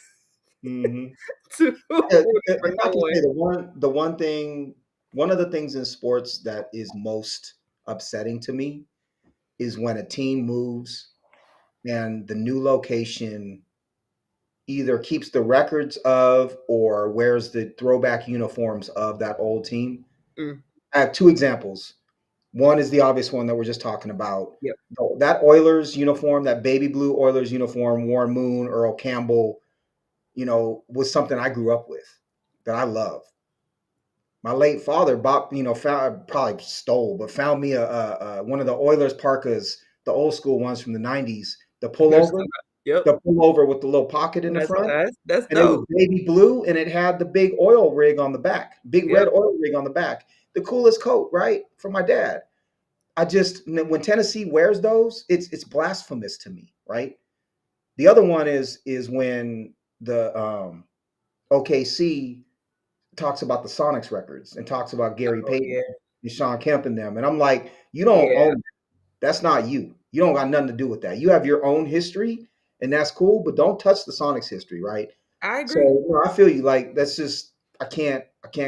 rooting for If I no can say one. one of the things in sports that is most upsetting to me is when a team moves and the new location either keeps the records of or wears the throwback uniforms of that old team. Mm, I have two examples. One is the obvious one that we're just talking about. yep. That Oilers uniform, that baby blue Oilers uniform, Warren Moon, Earl Campbell, was something I grew up with that I love. My late father bought, found probably stole, but found me a one of the Oilers parkas, the old school ones from the '90s, Yep. the pullover with the little pocket in the That's front, that's and it was dope. baby blue, and it had the big oil rig on the back, big red Yep. oil rig on the back. The coolest coat, right, for my dad. I just when Tennessee wears those, it's blasphemous to me, right? The other one is when the OKC talks about the Sonics records and talks about Gary Oh Payton yeah. and Sean Kemp and them, and I'm like, you don't Yeah. own that. That's not you. You don't got nothing to do with that. You have your own history, and that's cool, but don't touch the Sonics history, right? I So agree. I feel you. Like that's just I can't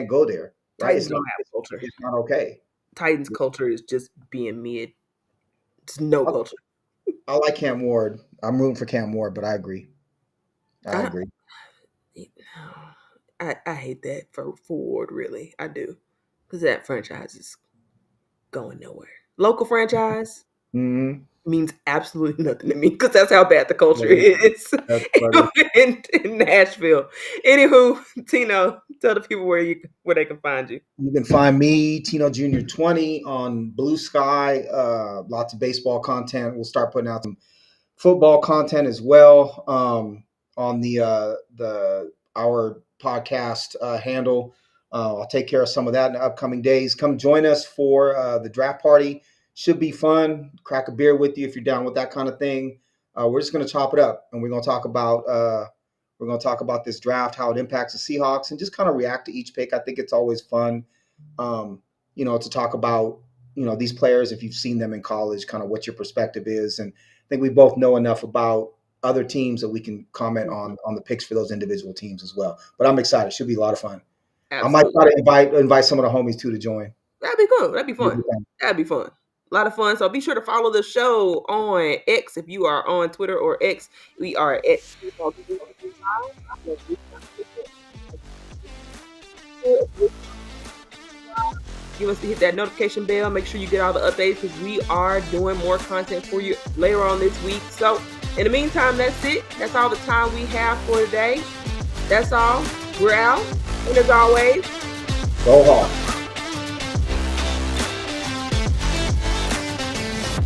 go there, right? Titans It's not don't have culture. it's not okay. Titans culture is just being mid. It's no I, culture. I like Cam Ward. I'm rooting for Cam Ward, but I agree. I I agree. I hate that for Ward, really. I do. Because that franchise is going nowhere. Local franchise Mm-hmm. means absolutely nothing to me because that's how bad the culture Funny. is That's funny. in Nashville. Anywho, Tino, tell the people where they can find you. You can find me, Tino Jr. 20 on Blue Sky. Lots of baseball content. We'll start putting out some football content as well on the our podcast handle. I'll take care of some of that in the upcoming days. Come join us for the draft party. Should be fun. Crack a beer with you if you're down with that kind of thing. We're just going to chop it up, and we're going to talk about this draft, how it impacts the Seahawks, and just kind of react to each pick. I think it's always fun, to talk about these players if you've seen them in college, kind of what your perspective is, and I think we both know enough about other teams that we can comment on the picks for those individual teams as well. But I'm excited. Should be a lot of fun. I might Absolutely. try to invite some of the homies too to join. That'd be fun. That'd be fun. That'd be fun. A lot of fun. So be sure to follow the show on X if you are on Twitter or X. We are at give us to hit that notification bell. Make sure you get all the updates because we are doing more content for you later on this week. So in the meantime, that's it. That's all the time we have for today. That's all. We're out. And as always, Go hard.